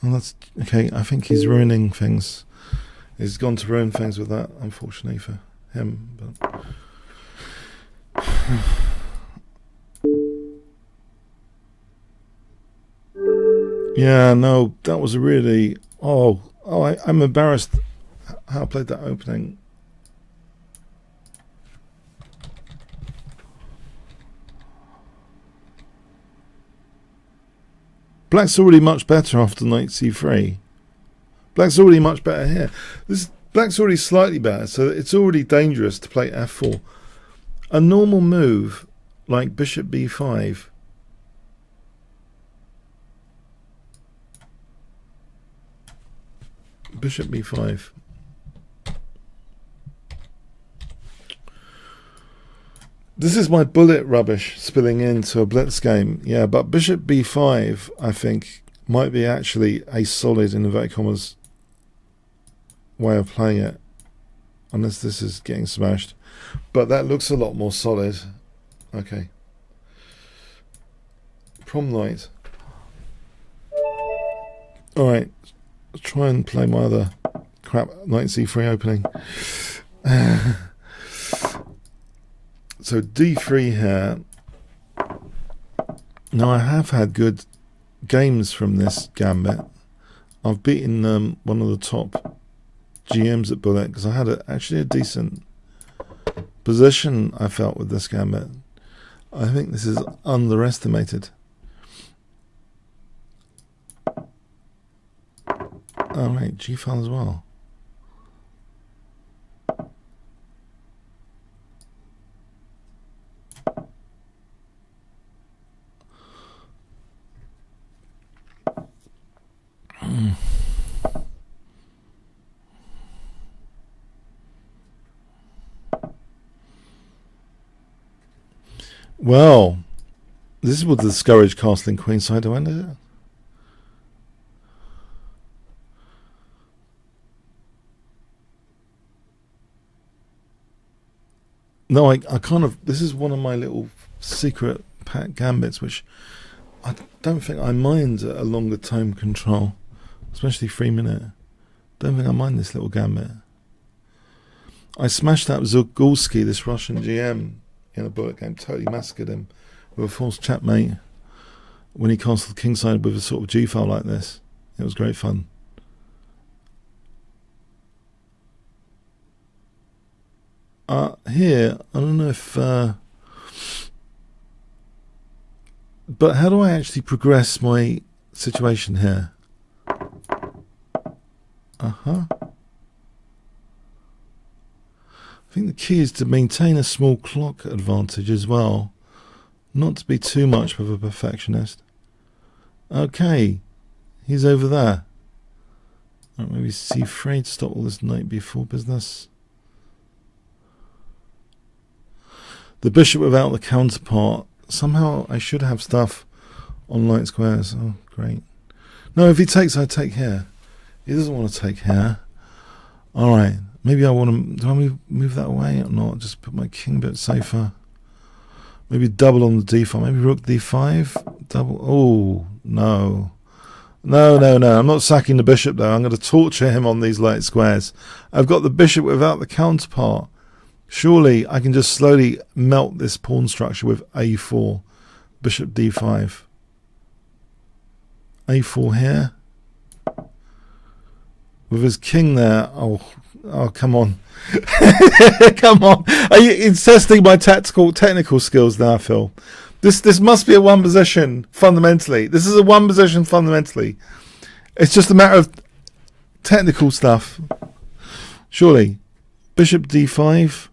Oh, that's okay. I think he's ruining things. He's gone to ruin things with that, unfortunately for him. But yeah, no, that was a really I'm embarrassed how I played that opening. Black's already much better after knight c3. Black's already much better here. Black's already slightly better, so it's already dangerous to play f4. A normal move like bishop b5 bishop b5. This is my bullet rubbish spilling into a blitz game. Yeah, but bishop b5, I think, might be actually a solid, in inverted commas, way of playing it. Unless this is getting smashed. But that looks a lot more solid. Okay. Prom night. Alright. Let's try and play my other crap knight c3 opening. So d3 here. Now I have had good games from this gambit. I've beaten one of the top GMs at bullet because I had actually a decent position, I felt, with this gambit. I think this is underestimated. Oh right, g-file as well. Well, this would discourage castling queenside to end it. No, I kind of, this is one of my little secret pack gambits, which I don't think I mind a longer time control, especially 3 minute. Don't think I mind this little gambit. I smashed out Zagulski, this Russian GM, in a bullet game, totally massacred him with a false checkmate when he castled kingside with a sort of G-file like this. It was great fun. Here, I don't know if... but how do I actually progress my situation here? I think the key is to maintain a small clock advantage as well. Not to be too much of a perfectionist. Okay, he's over there. Right, maybe c3 to stop all this knight b4 business. The bishop without the counterpart. Somehow I should have stuff on light squares. Oh, great. No, if he takes, I take here. He doesn't want to take here. All right. Maybe I want to... Do I move that away or not? Just put my king a bit safer. Maybe double on the d5. Maybe rook d5. Double. Oh, no. No. I'm not sacking the bishop, though. I'm going to torture him on these light squares. I've got the bishop without the counterpart. Surely I can just slowly melt this pawn structure with a4. Bishop d5. a4 here. With his king there. Oh, come on. Come on. It's testing my technical skills now, Phil. This must be a one position, fundamentally. This is a one position, fundamentally. It's just a matter of technical stuff. Surely. Bishop d5.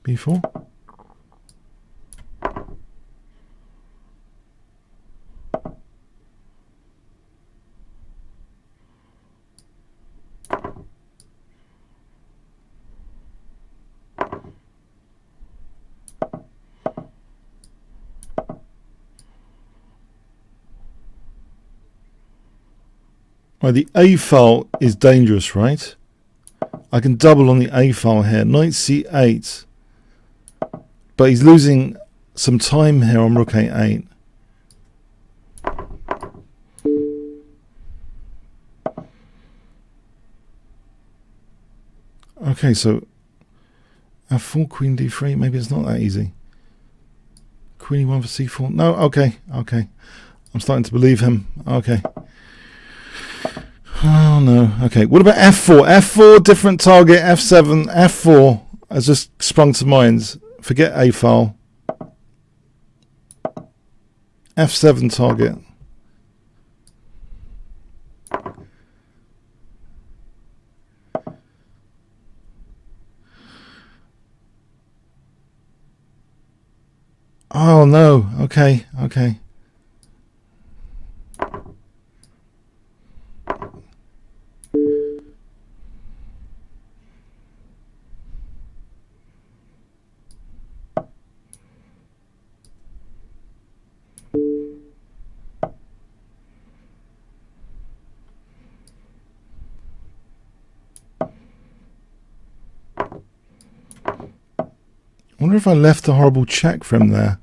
b4. Right, the A file is dangerous, right? I can double on the A file here. Knight c8. But he's losing some time here on rook a8. Okay, so f4, queen d3. Maybe it's not that easy. Queen e1 for c4. No, okay. I'm starting to believe him. Okay. Oh, no. Okay, what about f4? f4, different target. f7, f4 has just sprung to mind. Forget a file. f7 target. Oh, no. Okay. I wonder if I left a horrible check for him there.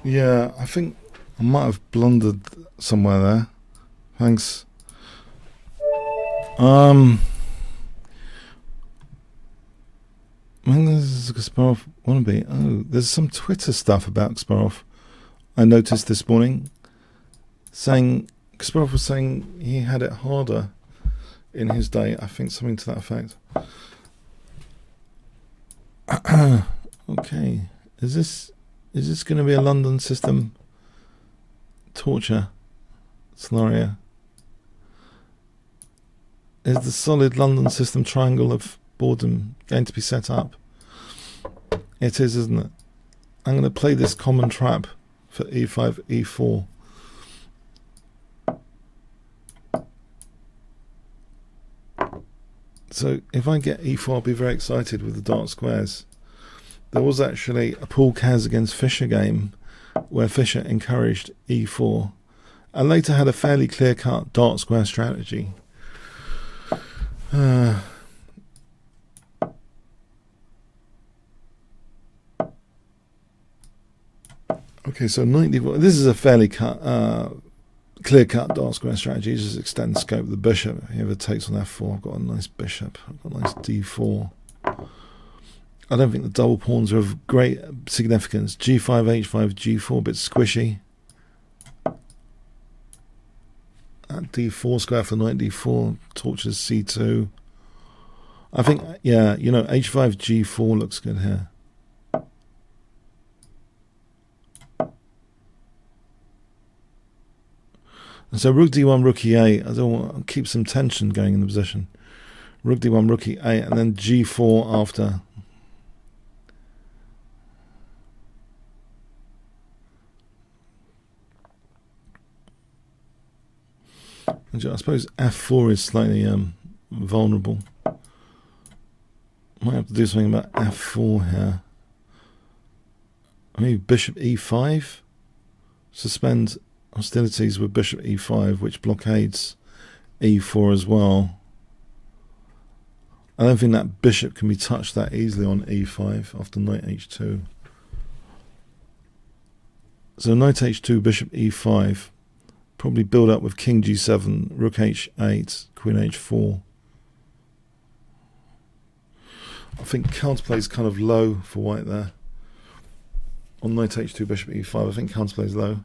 Yeah, I think I might have blundered somewhere there. Thanks. When does Kasparov want to be? Oh, there's some Twitter stuff about Kasparov I noticed this morning, saying Kasparov was saying he had it harder in his day. I think something to that effect. Okay, is this going to be a London system torture scenario? Is the solid London system triangle of boredom going to be set up? It is, isn't it? I'm going to play this common trap for e5, e4. So if I get e4, I'll be very excited with the dark squares. There was actually a Paul Kaz against Fischer game where Fischer encouraged e4 and later had a fairly clear-cut dark square strategy. Okay, so knight d4. This is a fairly clear-cut dark square strategy. Just extend the scope of the bishop. Whoever takes on f4, I've got a nice bishop. I've got a nice d4. I don't think the double pawns are of great significance. g5, h5, g4, a bit squishy. That d4 square for knight d4 tortures c2. I think, yeah, you know, h5, g4 looks good here. And so rook d1, rook e8, I don't want to keep some tension going in the position. Rook d1, rook e8, and then g4 after. I suppose f4 is slightly vulnerable. Might have to do something about f4 here. Maybe bishop e5. Suspend hostilities with bishop e5, which blockades e4 as well. I don't think that bishop can be touched that easily on e5 after knight h2. So knight h2, bishop e5. Probably build up with king g7, rook h8, queen h4. I think counterplay is kind of low for white there. On knight h2, bishop e5, I think counterplay is low.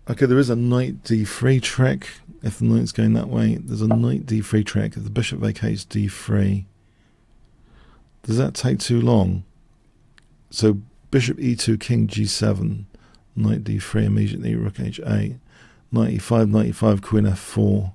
Okay, there is a knight d3 trick. If the knight's going that way, there's a knight d3 trick. If the bishop vacates d3, does that take too long? So bishop e2, king g7, knight d3 immediately, rook h8, knight e5, queen f4.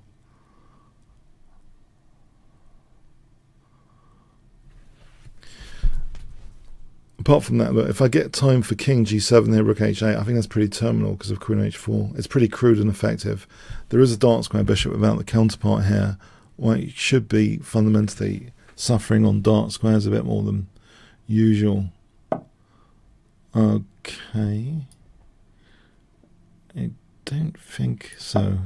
Apart from that, look, if I get time for king g7 here, rook h8, I think that's pretty terminal because of queen h4. It's pretty crude and effective. There is a dark square bishop without the counterpart here. White should be fundamentally suffering on dark squares a bit more than usual. Okay. I don't think so.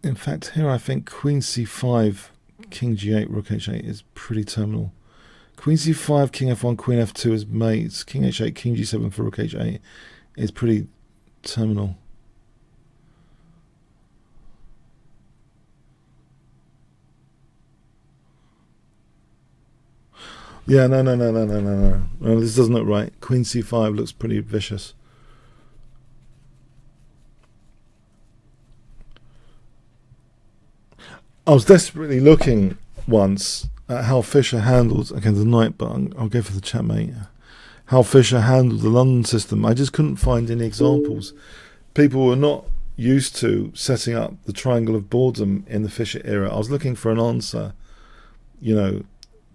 In fact, here I think queen c5, king g8, rook h8 is pretty terminal. Queen c5, king f1, queen f2 is mates. King h8, king g7 for rook h8 is pretty terminal. Yeah, no. No, this doesn't look right. Queen c5 looks pretty vicious. I was desperately looking once at how Fischer handled, again the knight, but I'll go for the checkmate. How Fischer handled the London system. I just couldn't find any examples. People were not used to setting up the triangle of boredom in the Fischer era. I was looking for an answer, you know,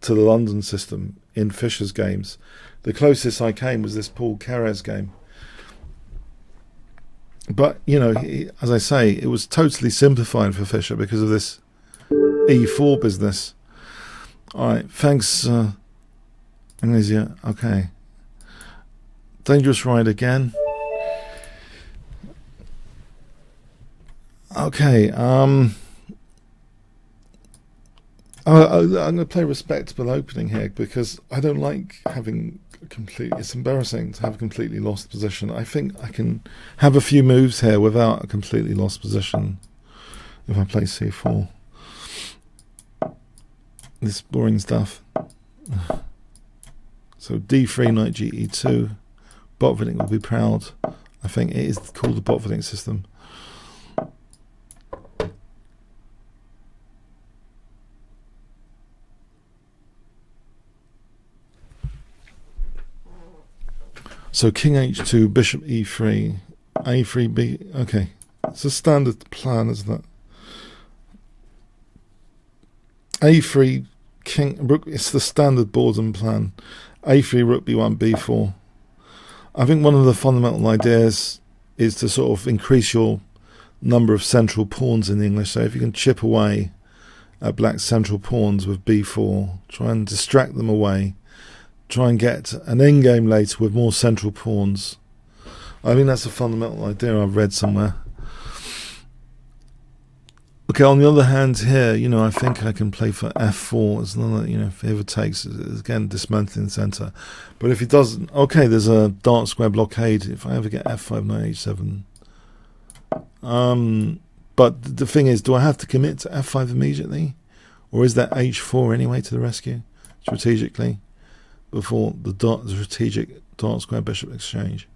to the London system in Fischer's games. The closest I came was this Paul Keres game. But, you know, as I say, it was totally simplified for Fischer because of this e4 business. Alright, thanks, Anglesia. Okay. Dangerous ride again. Okay, I'm going to play respectable opening here because I don't like having it's embarrassing to have a completely lost position. I think I can have a few moves here without a completely lost position if I play c4. This boring stuff. So d3, knight g e2. Botvinnik will be proud. I think it is called the Botvinnik system. So king h2, bishop e3, a3, b. Okay, it's a standard plan, isn't it? a3, king, rook. It's the standard boredom plan. a3, rook b1, b4. I think one of the fundamental ideas is to sort of increase your number of central pawns in English. So if you can chip away at black's central pawns with b4, try and distract them away. Try and get an endgame later with more central pawns. I think that's a fundamental idea I've read somewhere. Okay, on the other hand here, you know, I think I can play for f4 as long as, you know, if he ever takes, again, dismantling the centre. But if he doesn't, okay, there's a dark square blockade if I ever get f5, knight h7. But the thing is, do I have to commit to f5 immediately? Or is that h4 anyway to the rescue, strategically? Before the strategic dark square bishop exchange.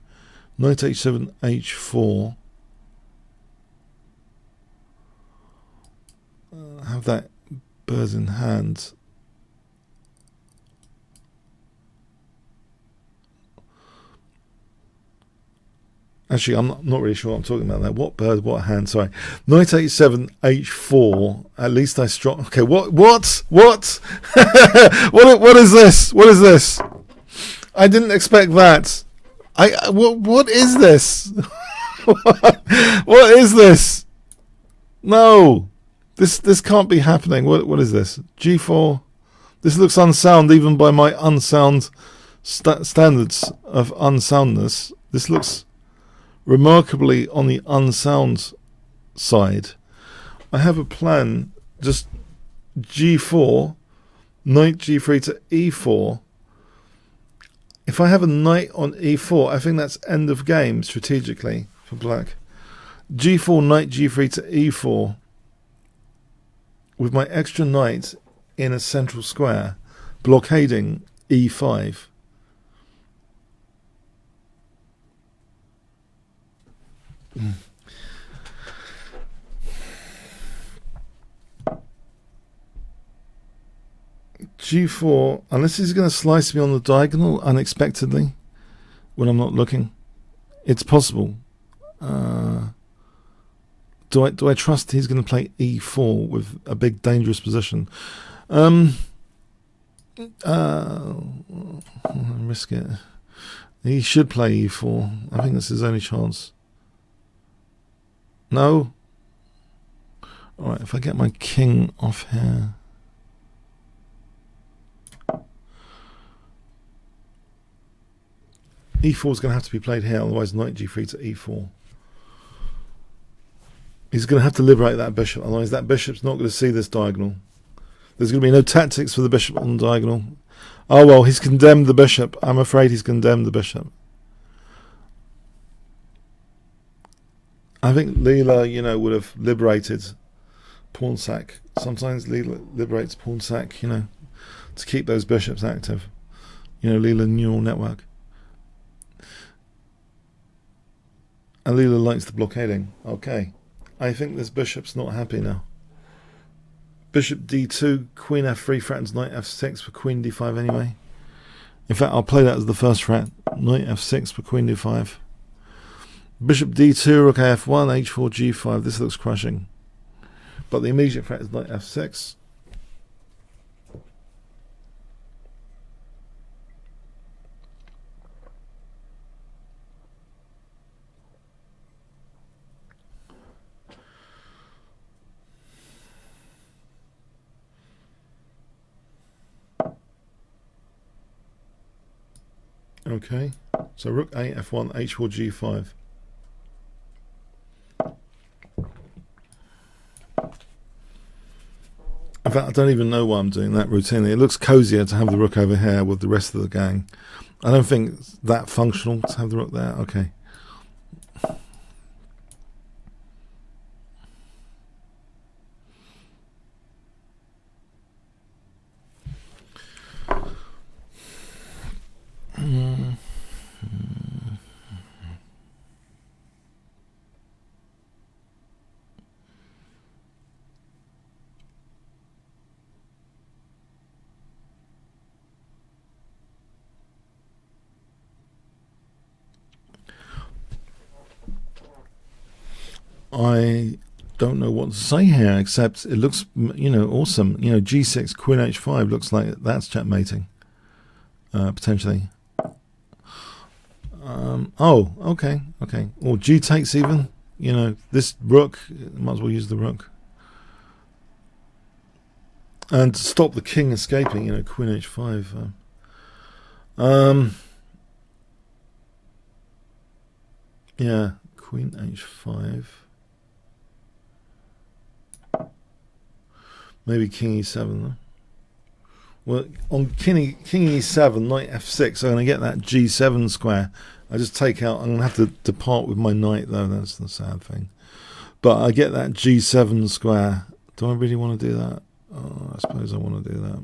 Knight h7, h4. Have that bird in hand. Actually, I'm not really sure what I'm talking about there. What bird, what hand? Sorry. Knight h7, h4. At least I struck. Okay, what? What is this? What is this? I didn't expect that. What is this? What is this? No. This can't be happening. What is this? G4. This looks unsound even by my unsound standards of unsoundness. This looks remarkably on the unsound side. I have a plan. Just G4, knight G3 to E4. If I have a knight on E4, I think that's end of game strategically for black. G4, knight G3 to E4. With my extra knight in a central square, blockading E5. G4, unless he's going to slice me on the diagonal unexpectedly when I'm not looking, it's possible. Do I trust he's going to play E4 with a big dangerous position? Risk it. He should play E4. I think that's his only chance. No. All right. If I get my king off here. E4 is going to have to be played here, otherwise knight G3 to E4. He's going to have to liberate that bishop, otherwise that bishop's not going to see this diagonal. There's going to be no tactics for the bishop on the diagonal. Oh well, he's condemned the bishop. I'm afraid he's condemned the bishop. I think Leela, would have liberated pawn sack. Sometimes Leela liberates pawn sack, to keep those bishops active. Leela neural network. And Leela likes the blockading. Okay. I think this bishop's not happy now. Bishop d2, queen f3 threatens knight f6 for queen d5 anyway. In fact, I'll play that as the first threat. Knight f6 for queen d5. Bishop d2, rook f1, h4, g5. This looks crushing. But the immediate threat is knight f6. Okay, so rook a f1, h4, g5. In fact, I don't even know why I'm doing that routinely. It looks cozier to have the rook over here with the rest of the gang. I don't think it's that functional to have the rook there. Okay. I don't know what to say here, except it looks, awesome. G6, queen h5 looks like that's checkmating, potentially. Okay. Or G takes even. This rook, might as well use the rook. And to stop the king escaping, queen h5. Yeah, queen h5. Maybe king e7 though. Well, on king e7, knight f6, I'm going to get that g7 square. I just take out, I'm going to have to depart with my knight though, that's the sad thing. But I get that g7 square. Do I really want to do that? Oh, I suppose I want to do that.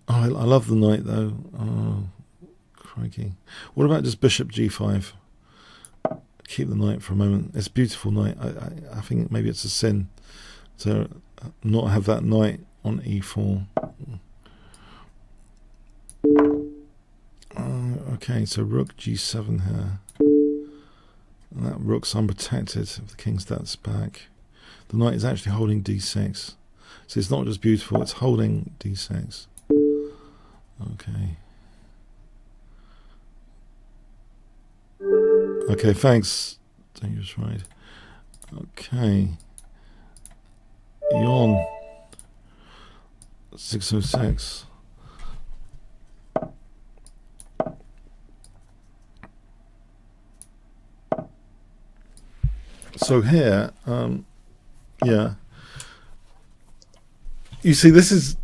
Oh, I love the knight though. Oh, crikey. What about just bishop g5? Keep the knight for a moment. It's a beautiful knight. I think maybe it's a sin to not have that knight on e4. Okay, so rook g7 here. And that rook's unprotected if the king steps back. The knight is actually holding d6. So it's not just beautiful, it's holding d6. Okay. Okay, thanks. Dangerous ride. Okay. Yawn. 606. So here, yeah. You see, this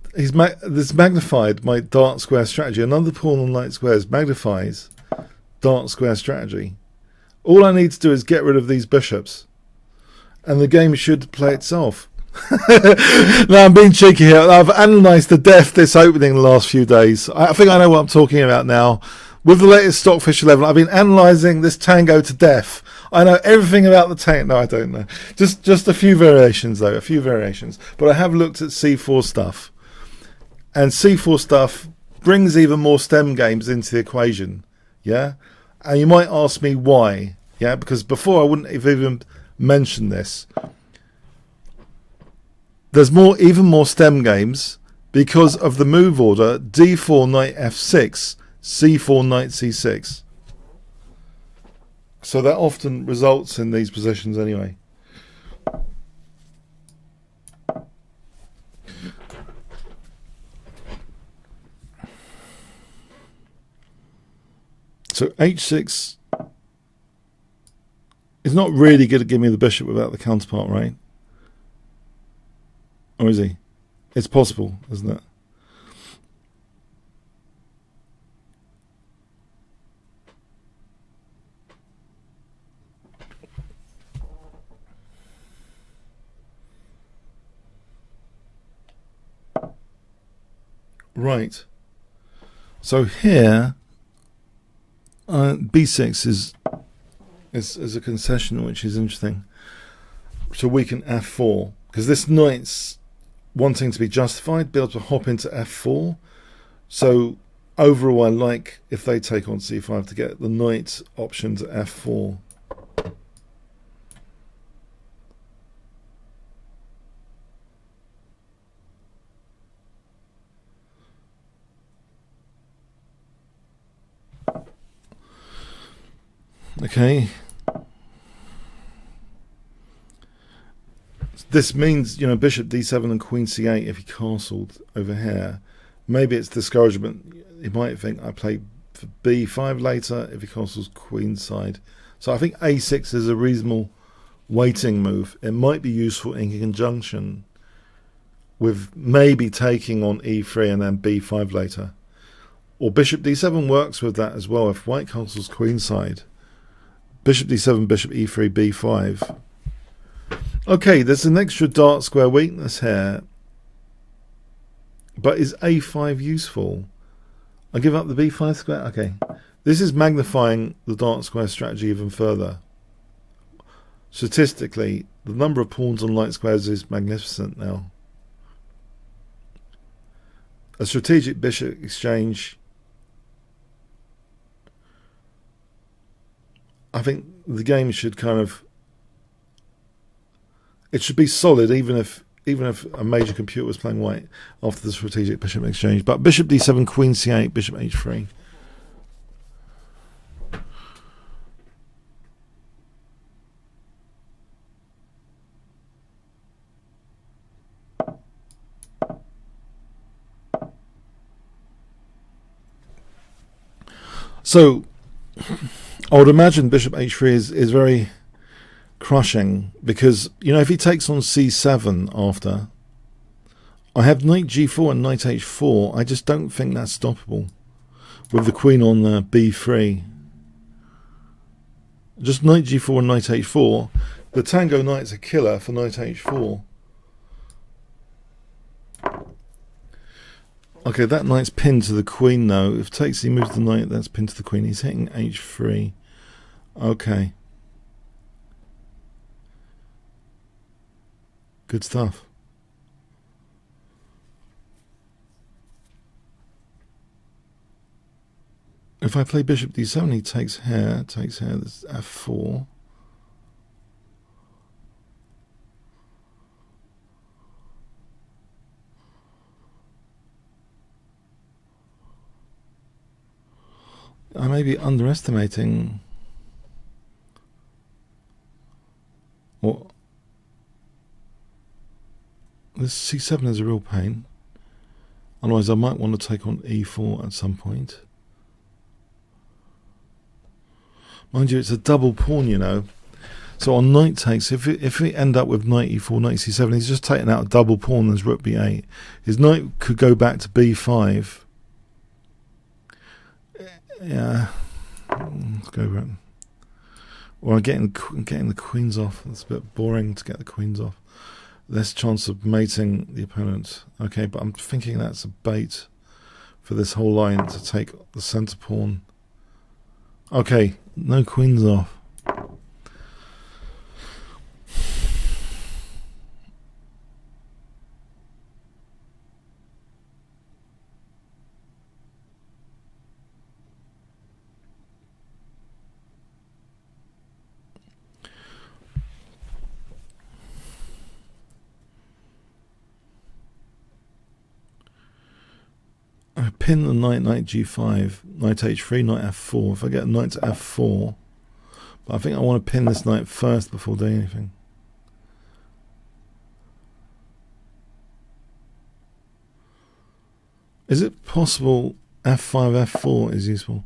magnified my dark square strategy. Another pawn on light squares magnifies dark square strategy. All I need to do is get rid of these bishops, and the game should play itself. Now I'm being cheeky here. I've analysed to death this opening the last few days. I think I know what I'm talking about now. With the latest Stockfish 11, I've been analysing this tango to death. I know everything about the tango. No, I don't know. Just a few variations, though. A few variations. But I have looked at C4 stuff. And C4 stuff brings even more stem games into the equation. Yeah? And you might ask me why. Yeah? Because before I wouldn't have even mentioned this. There's even more stem games because of the move order D4 knight F6, C4 knight C6. So that often results in these positions anyway. So H6 is not really going to give me the bishop without the counterpart, right? Or is he? It's possible, isn't it? Right. So here, B6 is a concession, which is interesting. So we can F4, because this knight's wanting to be justified, be able to hop into F4. So overall, I like if they take on C5 to get the knight option to F4. Okay. This means, you know, bishop d7 and queen c8 if he castled over here. Maybe it's discouragement. You might think I play for b5 later if he castles queenside. So I think a6 is a reasonable waiting move. It might be useful in conjunction with maybe taking on e3 and then b5 later. Or bishop d7 works with that as well. If white castles queenside, bishop d7, bishop e3, b5. Okay, there's an extra dark square weakness here. But is a5 useful? I give up the b5 square? Okay. This is magnifying the dark square strategy even further. Statistically, the number of pawns on light squares is magnificent now. A strategic bishop exchange. I think the game should kind of, it should be solid even if a major computer was playing white after the strategic bishop exchange. But bishop d7, queen c8, bishop h3. So I would imagine bishop h3 is very crushing, because, you know, if he takes on c7 after, I have knight g4 and knight h4. I just don't think that's stoppable with the queen on b3. Just knight g4 and knight h4. The tango knight's a killer for knight h4. Okay, that knight's pinned to the queen though. If takes, he moves the knight, that's pinned to the queen. He's hitting h3. Okay. Good stuff. If If I play bishop d7, he takes here, this is f4. I may be underestimating what this c7 is a real pain. Otherwise, I might want to take on e4 at some point. Mind you, it's a double pawn, you know. So on knight takes, if we end up with knight e4, knight c7, he's just taking out a double pawn. There's rook b8. His knight could go back to b5. Yeah, let's go for it. Or getting the queens off. It's a bit boring to get the queens off. Less chance of mating the opponent. Okay, but I'm thinking that's a bait for this whole line to take the center pawn. Okay, no queens off. I pin the knight g5, knight h3, knight f4. If I get a knight to f4, but I think I want to pin this knight first before doing anything. Is it possible f5, f4 is useful?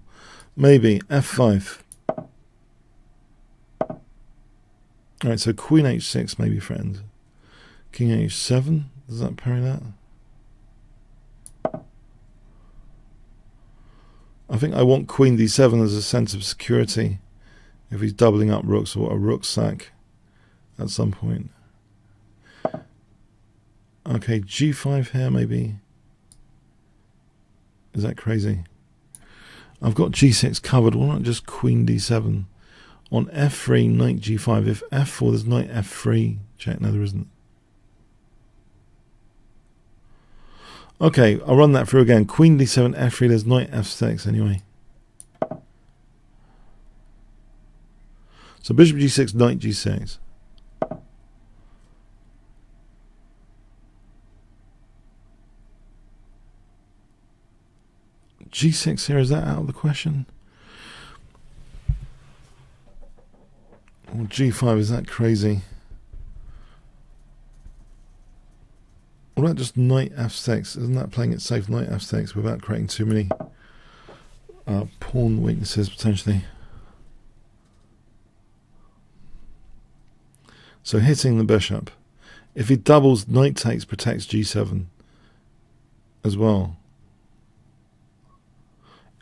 Maybe f5. Alright, so queen h6 maybe friend. King h7, does that parry that? I think I want queen d7 as a sense of security if he's doubling up rooks, or a rook sack at some point. Okay, g5 here maybe. Is that crazy? I've got g6 covered. Why not just queen d7? On f3, knight g5. If f4, there's knight f3. Check. No, there isn't. Okay, I'll run that through again. Queen d7, f3, there's knight f6 anyway. So bishop g6, knight g6. g6 here, is that out of the question? Or g5, is that crazy? What about just knight f6? Isn't that playing it safe, knight f6, without creating too many pawn weaknesses potentially? So hitting the bishop. If he doubles, knight takes protects g7 as well.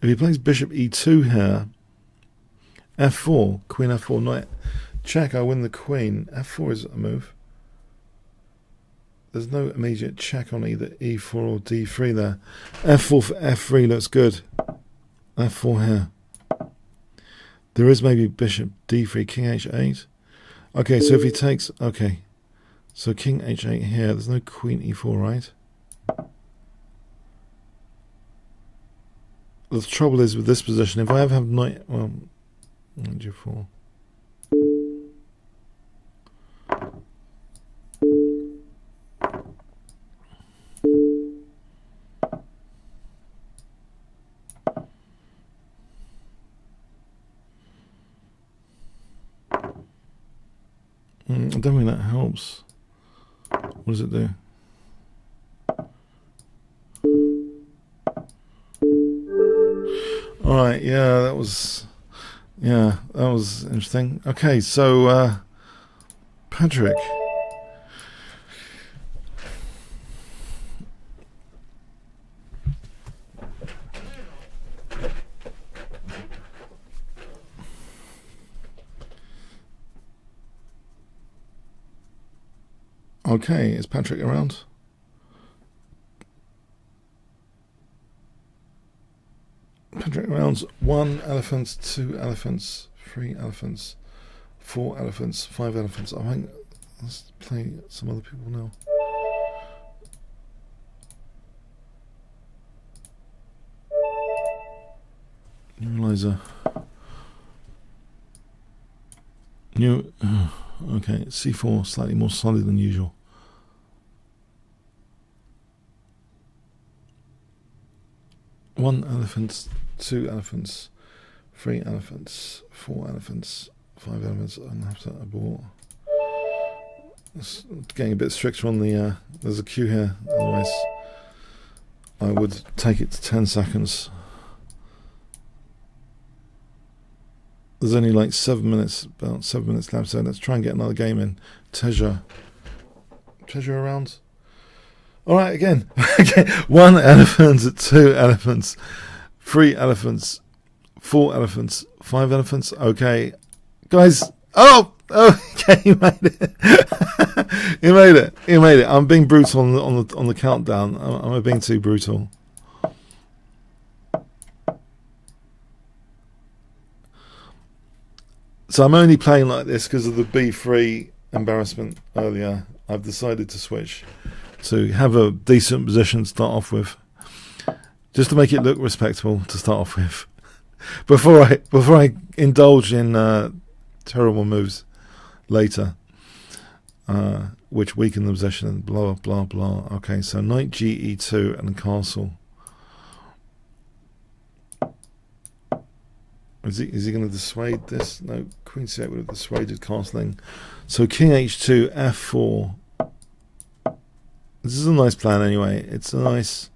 If he plays bishop e2 here, f4, queen f4, knight check, I win the queen. f4 is a move. There's no immediate check on either e4 or d3 there. f4 for f3 looks good. f4 here. There is maybe bishop d3, king h8. Okay, so if he takes... Okay. So king h8 here. There's no queen e4, right? The trouble is with this position, if I ever have knight... Well, knight g4. I don't think that helps. What does it do? Alright, yeah, that was interesting. Okay, so Patrick. Okay, is Patrick around? Patrick rounds 1 elephant, 2 elephants, 3 elephants, 4 elephants, 5 elephants. I think let's play some other people now. equalizer. New, okay, c4 slightly more solid than usual. One elephant, two elephants, three elephants, four elephants, five elephants. I'm gonna have to abort. It's getting a bit stricter on the. There's a queue here. Otherwise, I would take it to 10 seconds. There's only like 7 minutes, about 7 minutes left. So let's try and get another game in. Treasure around. All right, again. One elephant, two elephants, three elephants, four elephants, five elephants. Okay, guys. Oh, okay, you made it. You made it. I'm being brutal on the countdown. I'm being too brutal. So I'm only playing like this because of the B3 embarrassment earlier. I've decided to switch to have a decent position to start off with, just to make it look respectable to start off with, before I indulge in terrible moves later, which weaken the position and blah blah blah. Okay, so knight GE2 and castle. Is he going to dissuade this? No, queen c8 would have dissuaded castling. So king h2, f4. This is a nice plan anyway. It's a nice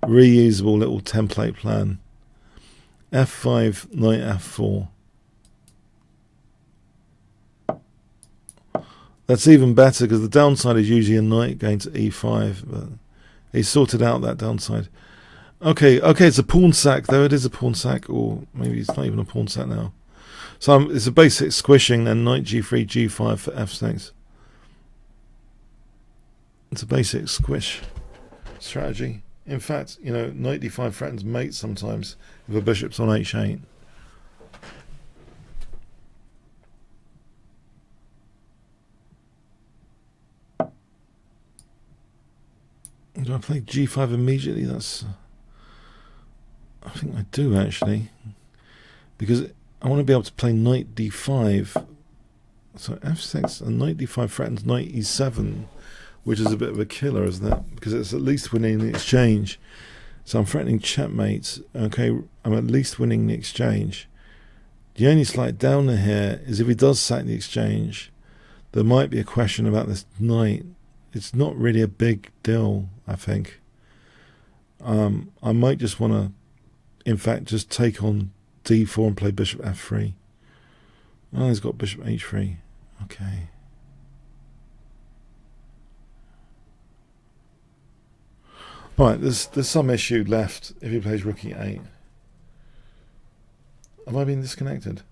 reusable little template plan. f5, knight f4. That's even better because the downside is usually a knight going to e5, but he sorted out that downside. Okay, it's a pawn sack though. It is a pawn sack, or maybe it's not even a pawn sack now. So it's a basic squishing, then knight g3, g5 for f6. It's a basic squish strategy. In fact, you know, knight d5 threatens mate sometimes if a bishop's on h8. Do I play g5 immediately? I think I do actually, because I want to be able to play knight d5. So f6 and knight d5 threatens knight e7, which is a bit of a killer, isn't it? Because it's at least winning the exchange. So I'm threatening checkmate. Okay, I'm at least winning the exchange. The only slight downer here is if he does sack the exchange, there might be a question about this knight. It's not really a big deal, I think. I might just want to, in fact, just take on d4 and play bishop f3. Oh, he's got bishop h3. Okay. Right, there's some issue left if he plays rook e8. Have I been disconnected?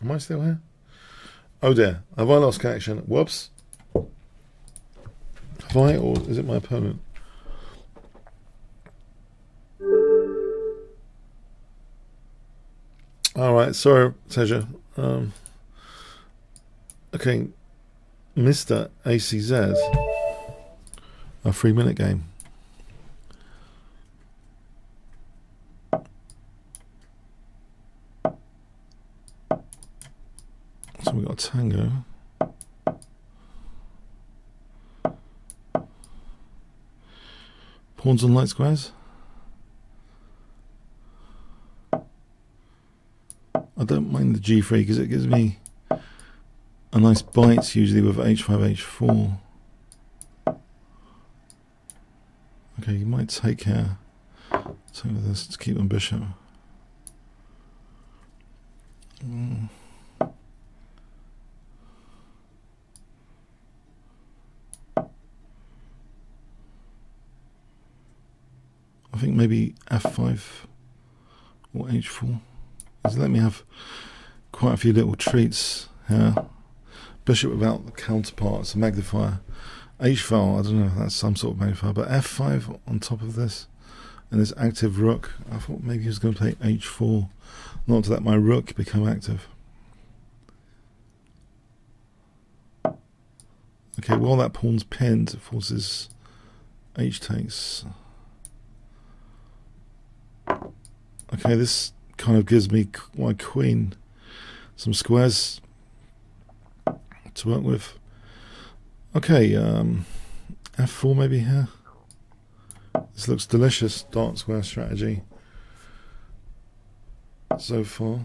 Am I still here? Oh dear, have I lost connection? Whoops. Have I, or is it my opponent? Alright, sorry, Teja. Okay, Mr. ACZ. A 3-minute game. So we got a tango. Pawns on light squares. I don't mind the g3 because it gives me a nice bite usually with h5, h4. Okay, you might take here. Take with this to keep on bishop. I think maybe f5 or h4. Let me have quite a few little treats here. Bishop without the counterpart, it's a magnifier. h4, I don't know if that's some sort of magnifier, but f5 on top of this. and this active rook. I thought maybe he was going to play h4, not to let my rook become active. Okay, while that pawn's pinned, it forces h takes. Okay, this kind of gives me my queen some squares to work with. Okay, f4 maybe here. This looks delicious, dark square strategy so far.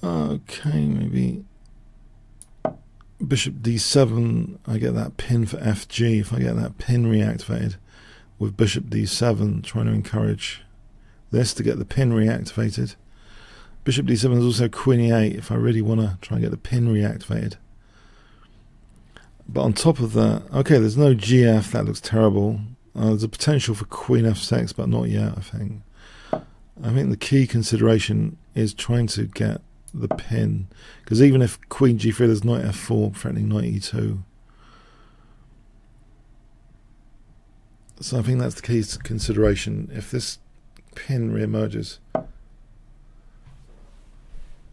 Okay, maybe bishop d7, I get that pin for fg. If I get that pin reactivated with bishop d7, trying to encourage this to get the pin reactivated. Bishop d7 is also queen e8 if I really want to try and get the pin reactivated. But on top of that, okay, there's no gf, that looks terrible. There's a potential for queen f6, but not yet, I think. I think the key consideration is trying to get the pin, because even if queen g3, there's knight f4 threatening knight e2. So I think that's the key consideration if this pin re-emerges.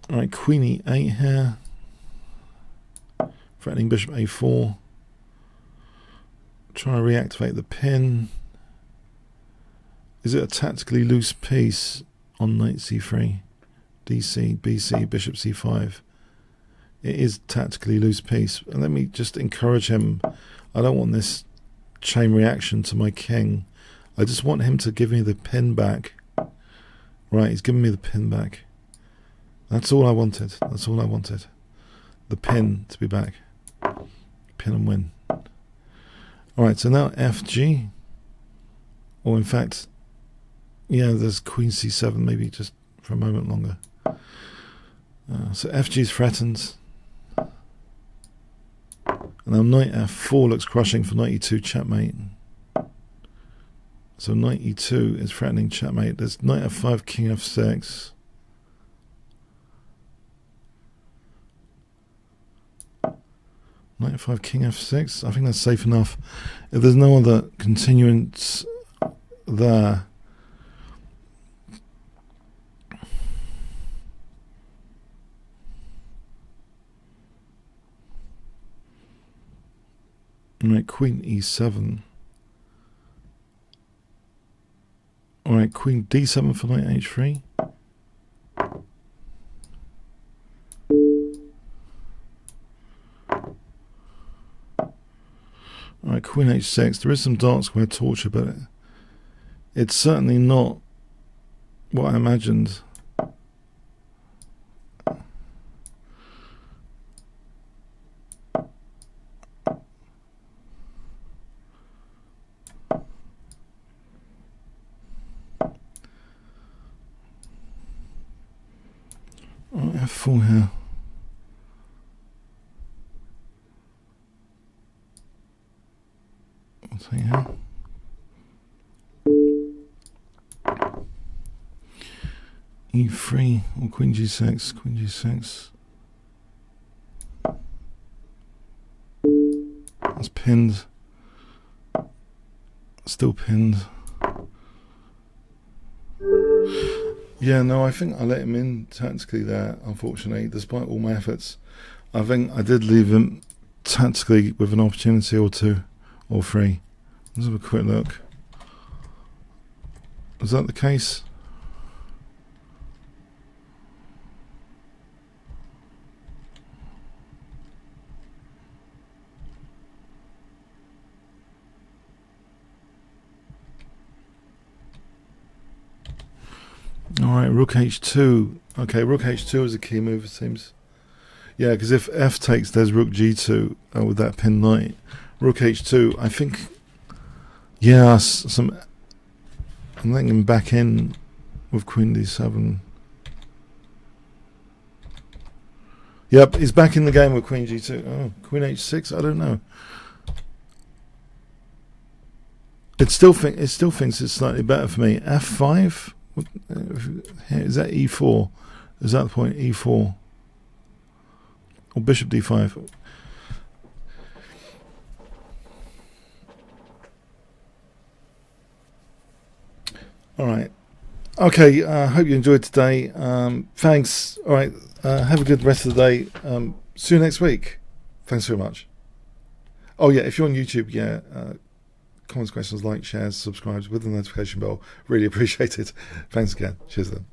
Alright, queen e8 here, threatening bishop a4, trying to reactivate the pin. Is it a tactically loose piece on knight c3, dc, bc, bishop c5? It is tactically loose piece, and let me just encourage him. I don't want this chain reaction to my king. I just want him to give me the pin back. Right, he's giving me the pin back. That's all I wanted. That's all I wanted. The pin to be back. Pin and win. Alright, so now fg. Or in fact, yeah, there's queen c7, maybe just for a moment longer. So fg is threatened. And now knight f4 looks crushing for knight e2 checkmate. So knight e2 is threatening checkmate. There's knight f5, king f6. Knight f5, king f6. I think that's safe enough. If there's no other continuance there, right, queen e7. Alright, queen d7 for knight h3. Alright, queen h6. There is some dark square torture, but it's certainly not what I imagined. F4 here. I'll take here. E3 or queen g6, queen g6. That's pinned. Still pinned. Yeah, no, I think I let him in tactically there, unfortunately, despite all my efforts. I think I did leave him tactically with an opportunity or two, or three. Let's have a quick look. Was that the case? Alright, rook h2. Okay, rook h2 is a key move, it seems. Yeah, because if f takes, there's rook g2 with that pin knight. Rook h2, I think. Yeah, I'm letting him back in with queen d7. Yep, he's back in the game with queen g2. Oh, queen h6, I don't know. It still thinks it's slightly better for me. f5. Is that e4? Is that the point? E4 or bishop d5? All right. Okay, hope you enjoyed today. Thanks. All right, have a good rest of the day. See you next week. Thanks very much. Oh, yeah, if you're on YouTube, comments, questions, like, shares, subscribes with the notification bell. Really appreciate it. Thanks again. Cheers then.